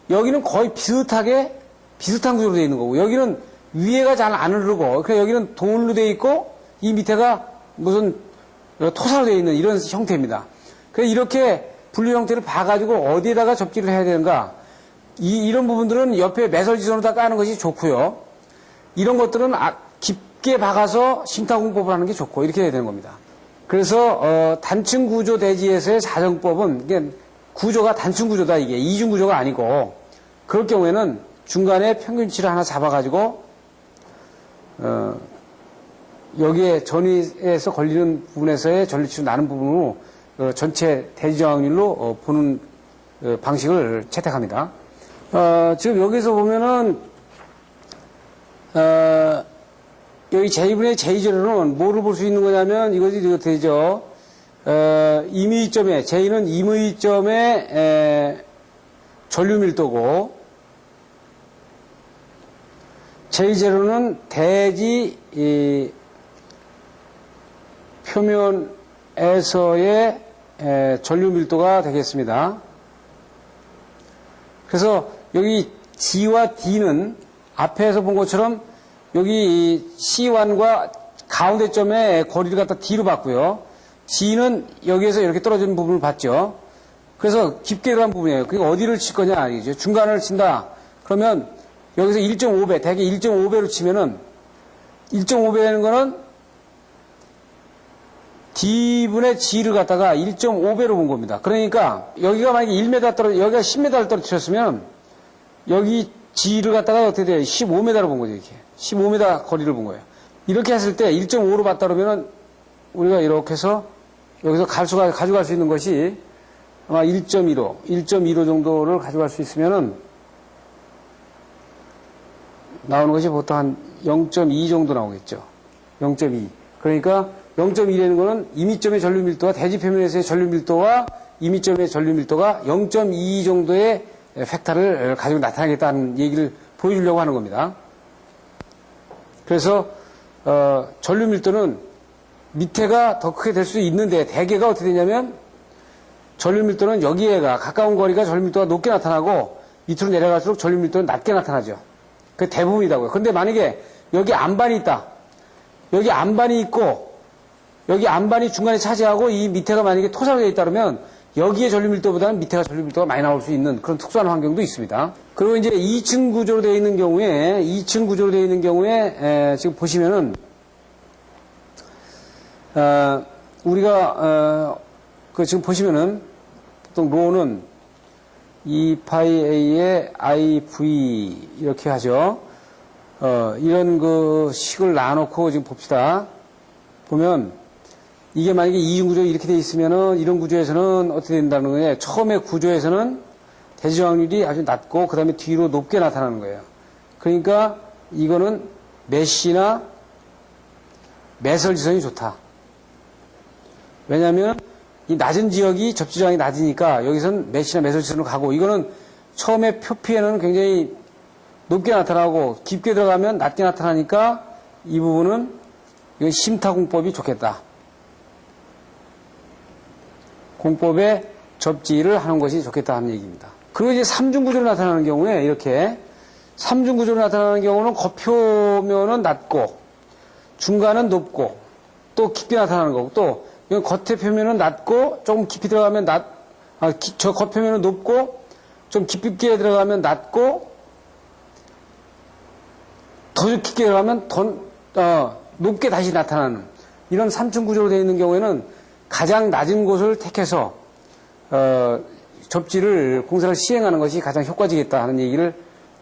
여기는 거의 비슷한 구조로 되어 있는 거고, 여기는 위에가 잘 안 흐르고, 그러니까 여기는 돌로 되어 있고, 이 밑에가 무슨 토사로 되어 있는 이런 형태입니다. 그래서 이렇게 분류 형태를 봐가지고 어디에다가 접지를 해야 되는가, 이런 부분들은 옆에 매설지선으로 다 까는 것이 좋고요. 이런 것들은 깊게 박아서 심타공법을 하는 게 좋고, 이렇게 해야 되는 겁니다. 그래서 단층 구조 대지에서의 사정법은, 이게 구조가 단층 구조다, 이게 이중 구조가 아니고, 그럴 경우에는 중간에 평균치를 하나 잡아가지고 여기에 전위에서 걸리는 부분에서의 전류치로 나는 부분으로 전체 대지 저항률로 보는 방식을 채택합니다. 지금 여기서 보면은 여기 제2분의 제2제로는 뭐를 볼 수 있는 거냐면 이것이 되죠. 임의점에, 제2는 임의점의 전류밀도고, 제2제로는 대지 표면에서의 전류밀도가 되겠습니다. 그래서 여기 G와 D는 앞에서 본 것처럼 여기 C1과 가운데 점의 거리를 갖다 D로 봤고요. G는 여기에서 이렇게 떨어지는 부분을 봤죠. 그래서 깊게 들어간 부분이에요. 그러니까 어디를 칠 거냐 아니죠. 중간을 친다. 그러면 여기서 1.5배, 대개 1.5배로 치면은 1.5배라는 거는 D분의 G를 갖다가 1.5배로 본 겁니다. 그러니까 여기가 만약에 1m 여기가 10m를 떨어뜨렸으면 여기 G를 갖다가 어떻게 돼요? 15m로 본 거죠, 이렇게. 15m 거리를 본 거예요. 이렇게 했을 때 1.5로 봤다 그러면은 우리가 이렇게 해서 여기서 가져갈 수 있는 것이 아마 1.15 정도를 가져갈 수 있으면은 나오는 것이 보통 한 0.2 정도 나오겠죠. 0.2. 그러니까 0.2라는 거는 임의점의 전류밀도와 대지 표면에서의 전류밀도와 임의점의 전류밀도가 0.2 정도의 팩터를 가지고 나타나겠다는 얘기를 보여주려고 하는 겁니다. 그래서 전류밀도는 밑에가 더 크게 될 수 있는데 대개가 어떻게 되냐면 전류밀도는 여기에가 가까운 거리가 전류밀도가 높게 나타나고 밑으로 내려갈수록 전류밀도는 낮게 나타나죠. 그게 대부분이다고요. 근데 만약에 여기 안반이 있다. 여기 안반이 있고 여기 안반이 중간에 차지하고 이 밑에가 만약에 토사로 되어 있다 그러면 여기의 전류밀도보다는 밑에가 전류밀도가 많이 나올 수 있는 그런 특수한 환경도 있습니다. 그리고 이제 2층 구조로 되어 있는 경우에 지금 보시면은 우리가 지금 보시면은 보통 로는 2파이A의 IV 이렇게 하죠. 이런 그 식을 나눠놓고 지금 봅시다. 보면 이게 만약에 이중구조 이렇게 돼 있으면은 이런 구조에서는 어떻게 된다는 거예요? 처음에 구조에서는 대지 저항률이 아주 낮고 그 다음에 뒤로 높게 나타나는 거예요. 그러니까 이거는 메쉬나 매설지선이 좋다. 왜냐하면 이 낮은 지역이 접지저항이 낮으니까 여기선 메쉬나 매설지선으로 가고 이거는 처음에 표피에는 굉장히 높게 나타나고 깊게 들어가면 낮게 나타나니까 이 부분은 이건 심타공법이 좋겠다. 공법에 접지를 하는 것이 좋겠다 하는 얘기입니다. 그리고 이제 삼중구조로 나타나는 경우에 이렇게 삼중구조로 나타나는 경우는 겉표면은 낮고 중간은 높고 또 깊게 나타나는 거고 또 이건 겉의 표면은 낮고 조금 깊이 들어가면 저 겉표면은 높고 좀 깊게 들어가면 낮고 더 깊게 들어가면 더 높게 다시 나타나는 이런 삼중구조로 되어 있는 경우에는 가장 낮은 곳을 택해서 접지를 공사를 시행하는 것이 가장 효과적이겠다 하는 얘기를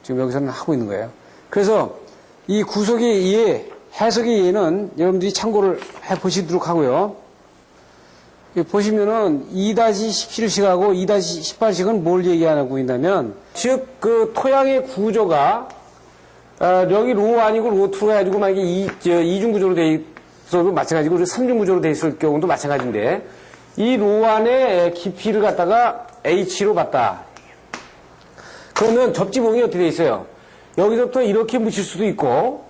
지금 여기서는 하고 있는 거예요. 그래서 이 구속의 이해, 해석의 이해는 여러분들이 참고를 해보시도록 하고요. 보시면은 2-17식하고 2-18식은 뭘 얘기하고 있냐면 즉 그 토양의 구조가 여기 로1이고 로2로 해가지고 만약에 이중구조로 돼 있어도 마찬가지고 3중구조로 돼 있을 경우도 마찬가지인데 이 로1의 깊이를 갖다가 H로 봤다. 그러면 접지봉이 어떻게 돼 있어요? 여기서부터 이렇게 묻힐 수도 있고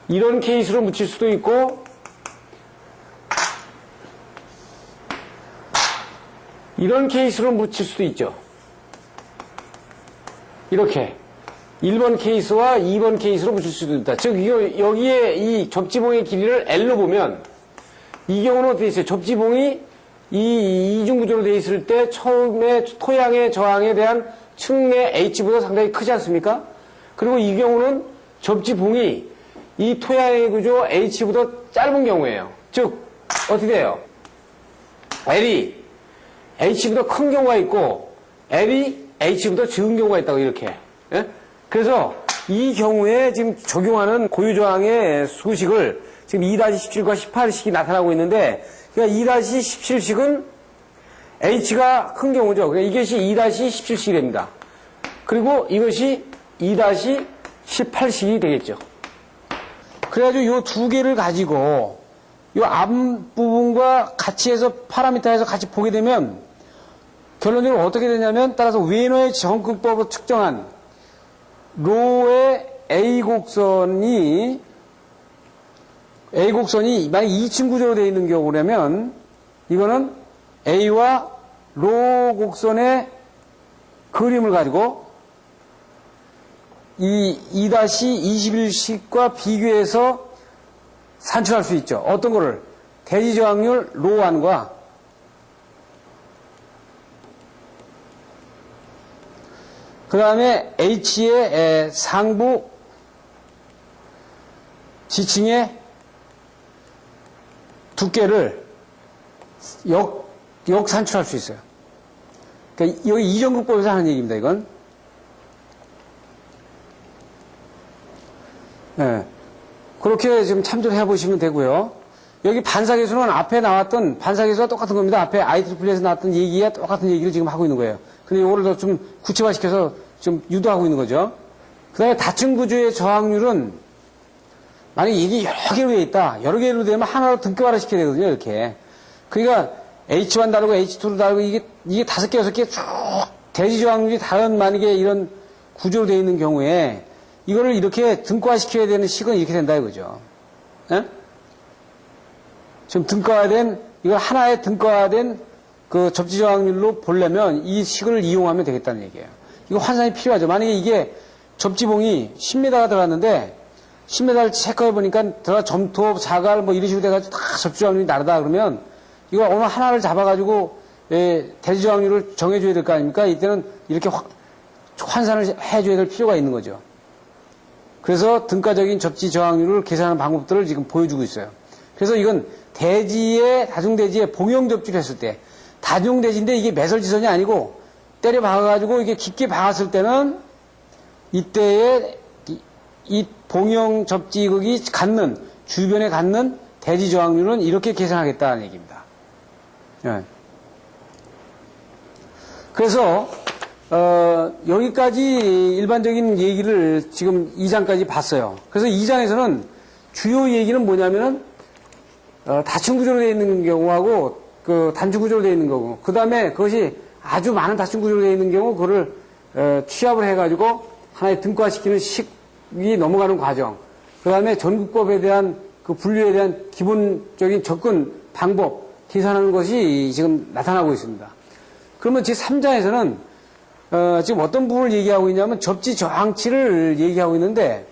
이런 케이스로 묻힐 수도 있고 이런 케이스로 묻힐 수도 있죠. 이렇게 1번 케이스와 2번 케이스로 묻힐 수도 있다. 즉 여기에 이 접지봉의 길이를 L로 보면 이 경우는 어떻게 있어요? 접지봉이 이 이중구조로 되어 있을 때 처음에 토양의 저항에 대한 층내 H보다 상당히 크지 않습니까? 그리고 이 경우는 접지봉이 이 토양의 구조 H보다 짧은 경우예요. 즉 어떻게 돼요? L이 H보다 큰 경우가 있고 L이 H보다 적은 경우가 있다고 이렇게. 예? 그래서 이 경우에 지금 적용하는 고유저항의 수식을 지금 2-17과 18식이 나타나고 있는데 그러니까 2-17식은 H가 큰 경우죠. 그러니까 이것이 2-17식이 됩니다. 그리고 이것이 2-18 18식이 되겠죠. 그래가지고 요 두 개를 가지고 요 앞부분과 같이 해서 파라미터에서 같이 보게 되면 결론적으로 어떻게 되냐면 따라서 웨이너의 정근법으로 측정한 로의 A곡선이 만약 2층 구조로 되어 있는 경우라면 이거는 A와 로 곡선의 그림을 가지고 이 2-21식과 비교해서 산출할 수 있죠. 어떤 거를? 대지 저항률 로1과 그 다음에 H의 상부 지층의 두께를 역산출할 수 있어요. 그러니까 여기 이정극법에서 하는 얘기입니다, 이건. 네. 그렇게 지금 참조를 해보시면 되고요. 여기 반사계수는 앞에 나왔던 반사계수와 똑같은 겁니다. 앞에 IEE에서 나왔던 얘기와 똑같은 얘기를 지금 하고 있는 거예요. 근데 이거를 더 좀 구체화시켜서 좀 유도하고 있는 거죠. 그 다음에 다층 구조의 저항률은 만약에 이게 여러 개로 되어 있다. 여러 개로 되면 하나로 등급화를 시켜야 되거든요, 이렇게. 그러니까 H1 다르고 H2로 다르고 이게 5개, 6개 쭉 대지 저항률이 다른 만약에 이런 구조로 되어 있는 경우에 이거를 이렇게 등가화시켜야 되는 식은 이렇게 된다 이거죠. 예? 지금 등가화된, 이걸 하나의 등가화된 그 접지 저항률로 보려면 이 식을 이용하면 되겠다는 얘기예요. 이거 환산이 필요하죠. 만약에 이게 접지봉이 10m가 들어갔는데 10m를 체크해 보니까 들어가 점토, 자갈 뭐 이런 식으로 돼가지고 다 접지 저항률이 다르다 그러면 이거 어느 하나를 잡아가지고 대지 저항률을 정해줘야 될 거 아닙니까? 이때는 이렇게 환산을 해줘야 될 필요가 있는 거죠. 그래서 등가적인 접지 저항률을 계산하는 방법들을 지금 보여주고 있어요. 그래서 이건 다중대지에 봉용 접지를 했을 때, 다중대지인데 이게 매설지선이 아니고 때려 박아가지고 이게 깊게 박았을 때는 이때에 이 봉용 접지극이 주변에 갖는 대지 저항률은 이렇게 계산하겠다는 얘기입니다. 네. 그래서 여기까지 일반적인 얘기를 지금 2장까지 봤어요. 그래서 2장에서는 주요 얘기는 뭐냐면은 다층 구조로 되어 있는 경우하고 그 단층 구조로 되어 있는 거고, 그 다음에 그것이 아주 많은 다층 구조로 되어 있는 경우 그거를 취합을 해가지고 하나의 등가시키는 식이 넘어가는 과정, 그 다음에 전국법에 대한 그 분류에 대한 기본적인 접근 방법 계산하는 것이 지금 나타나고 있습니다. 그러면 제3장에서는 지금 어떤 부분을 얘기하고 있냐면 접지 저항치를 얘기하고 있는데,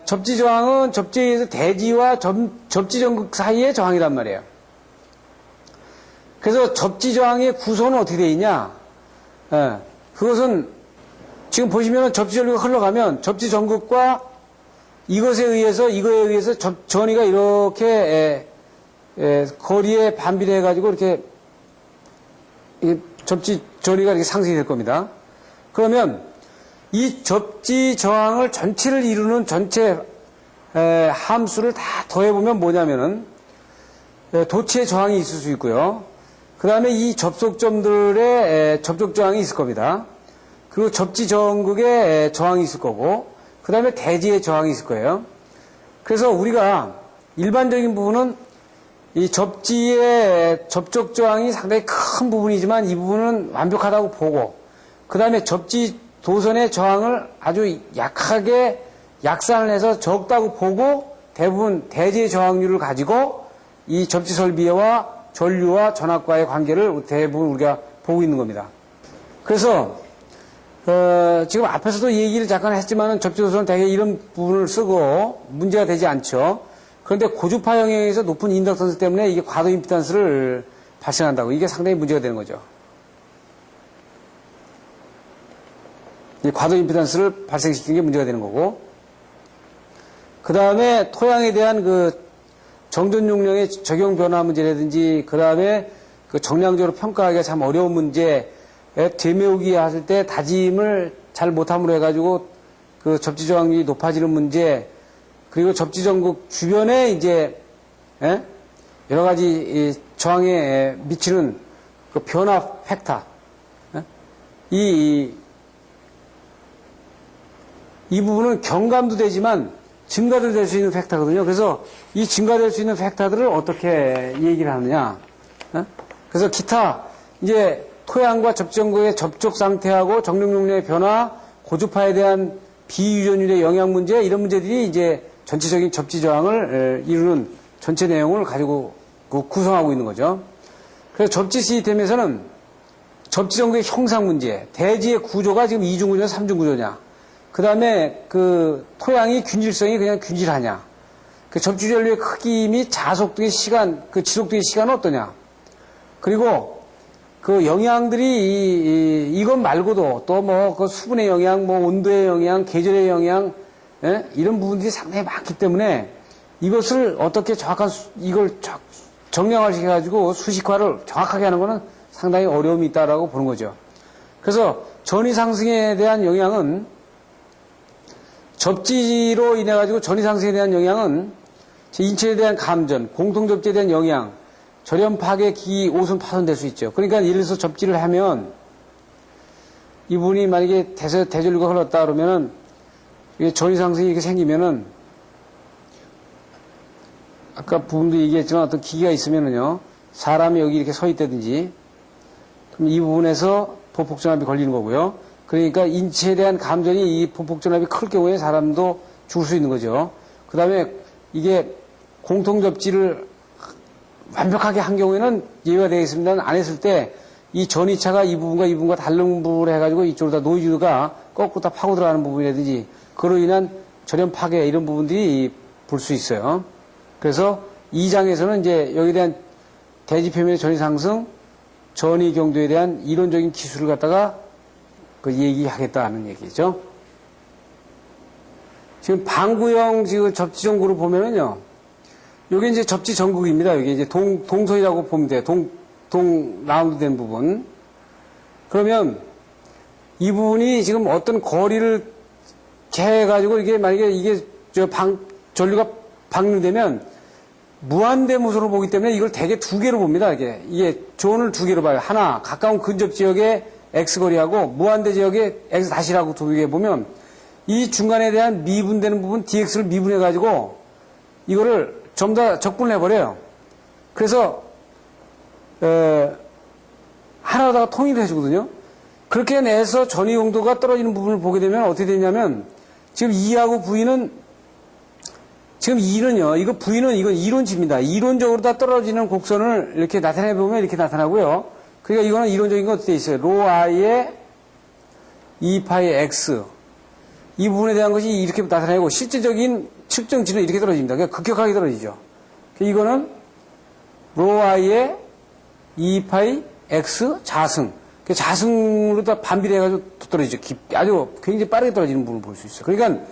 접지 저항은 접지에 의해서 대지와 접지 전극 사이의 저항이란 말이에요. 그래서 접지 저항의 구조는 어떻게 되어 있냐? 그것은 지금 보시면 접지 전류가 흘러가면 접지 전극과 이거에 의해서 전이가 이렇게 거리에 반비례해 가지고 이렇게 접지 전이가 이렇게 상승이 될 겁니다. 그러면 이 접지 저항을 전체를 이루는 전체 함수를 다 더해보면 뭐냐면은 도체의 저항이 있을 수 있고요. 그 다음에 이 접속점들의 접촉 저항이 있을 겁니다. 그리고 접지 전극의 저항이 있을 거고, 그 다음에 대지의 저항이 있을 거예요. 그래서 우리가 일반적인 부분은 이 접지의 접촉 저항이 상당히 큰 부분이지만 이 부분은 완벽하다고 보고, 그 다음에 접지 도선의 저항을 아주 약하게 약산을 해서 적다고 보고 대부분 대지의 저항률을 가지고 이 접지 설비와 전류와 전압과의 관계를 대부분 우리가 보고 있는 겁니다. 그래서 지금 앞에서도 얘기를 잠깐 했지만은 접지 도선은 대개 이런 부분을 쓰고 문제가 되지 않죠. 그런데 고주파 영역에서 높은 인덕턴스 때문에 이게 과도 임피던스를 발생한다고, 이게 상당히 문제가 되는 거죠. 이 과도 임피던스를 발생시키는 게 문제가 되는 거고, 그 다음에 토양에 대한 그 정전 용량의 적용 변화 문제라든지, 그 다음에 그 정량적으로 평가하기가 참 어려운 문제에 되메우기 했을 때 다짐을 잘 못함으로 해가지고 그 접지 저항률이 높아지는 문제, 그리고 접지 전극 주변에 이제 여러 가지 이 저항에 미치는 그 변화 팩터, 이 부분은 경감도 되지만 증가도 될 수 있는 팩터거든요. 그래서 이 증가될 수 있는 팩터들을 어떻게 얘기를 하느냐. 그래서 기타 이제 토양과 접점구의 접촉 상태하고 정력 용량의 변화, 고주파에 대한 비유전율의 영향 문제, 이런 문제들이 이제 전체적인 접지 저항을 이루는 전체 내용을 가지고 구성하고 있는 거죠. 그래서 접지 시스템에서는 접지 전구의 형상 문제, 대지의 구조가 지금 이중 구조냐, 삼중 구조냐, 그 다음에 그 토양이 균질성이 그냥 균질하냐, 그 접지 전류의 크기 및 자속 등의 시간, 그 지속 등의 시간은 어떠냐, 그리고 그 영향들이 이것 말고도 또 뭐 그 수분의 영향, 뭐 온도의 영향, 계절의 영향, 이런 부분들이 상당히 많기 때문에 이것을 어떻게 정확한 이걸 정량화 시켜가지고 수식화를 정확하게 하는 것은 상당히 어려움이 있다라고 보는 거죠. 그래서 전위 상승에 대한 영향은 접지로 인해 가지고 전위 상승에 대한 영향은 인체에 대한 감전, 공통 접지에 대한 영향, 절연 파괴, 기기, 오손 파손될 수 있죠. 그러니까 예를 들어서 접지를 하면 이분이 만약에 대전류가 흘렀다 그러면은 전위 상승이 이렇게 생기면은 아까 부분도 얘기했지만 어떤 기기가 있으면은요, 사람이 여기 이렇게 서 있다든지 그럼 이 부분에서 보폭전압이 걸리는 거고요. 그러니까 인체에 대한 감전이 이 보폭전압이 클 경우에 사람도 죽을 수 있는 거죠. 그 다음에 이게 공통 접지를 완벽하게 한 경우에는 예외가 되겠습니다만 안 했을 때 이 전이차가 이 부분과 이 부분과 다른 부분을 해가지고 이쪽으로 다 노이즈가 거꾸로 다 파고 들어가는 부분이라든지 그로 인한 절연 파괴 이런 부분들이 볼 수 있어요. 그래서 이 장에서는 이제 여기에 대한 대지 표면의 전위 상승, 전위 경도에 대한 이론적인 기술을 갖다가 그 얘기하겠다는 얘기죠. 지금 방구형 지금 접지 전구를 보면은요, 여기 이제 접지 전구입니다. 여기 이제 동선이라고 보면 돼요. 라운드 된 부분. 그러면 이 부분이 지금 어떤 거리를 재가지고 이게 만약에 이게 전류가 방류되면 무한대무소로 보기 때문에 이걸 대개 두 개로 봅니다. 이게 존을 두 개로 봐요. 하나, 가까운 근접 지역의 X거리하고 무한대 지역의 X 다시라고 두 개 보면 이 중간에 대한 미분되는 부분 DX를 미분해가지고 이거를 전부 다 적분을 해버려요. 그래서 하나로다가 통일을 해주거든요. 그렇게 내서 전위 용도가 떨어지는 부분을 보게 되면 어떻게 되냐면 지금 E하고 V는 지금 E는요, 이거 V는 이건 이론치입니다. 이론적으로 다 떨어지는 곡선을 이렇게 나타내 보면 이렇게 나타나고요. 그러니까 이거는 이론적인 건 어떻게 돼 있어요? 로 I의 E파이 X 이 부분에 대한 것이 이렇게 나타나고 실질적인 측정치는 이렇게 떨어집니다. 그러니까 급격하게 떨어지죠. 이거는 로 I의 E파이 X 자승. 자승으로 다 반비례해가지고 떨어지죠. 아주 굉장히 빠르게 떨어지는 부분을 볼 수 있어요. 그러니까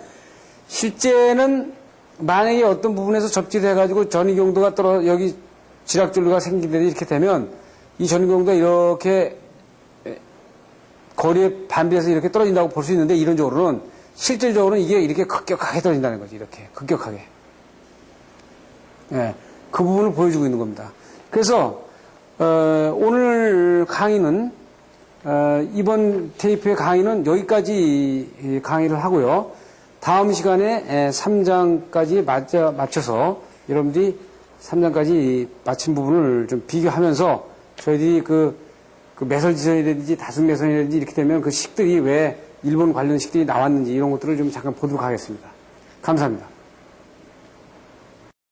실제는 만약에 어떤 부분에서 접지를 해가지고 전위 경도가 여기 지락전류가 생기는데 이렇게 되면 이 전위 경도가 이렇게 거리에 반비례해서 이렇게 떨어진다고 볼 수 있는데 이론적으로는 실질적으로는 이게 이렇게 급격하게 떨어진다는 거지. 이렇게 급격하게. 예, 그 부분을 보여주고 있는 겁니다. 그래서 오늘 강의는 이번 테이프의 강의는 여기까지 강의를 하고요. 다음 시간에 3장까지 맞춰서 여러분들이 3장까지 마친 부분을 좀 비교하면서 저희들이 그 매설지선이라든지 다승매선이라든지 이렇게 되면 그 식들이 왜 일본 관련 식들이 나왔는지 이런 것들을 좀 잠깐 보도록 하겠습니다. 감사합니다.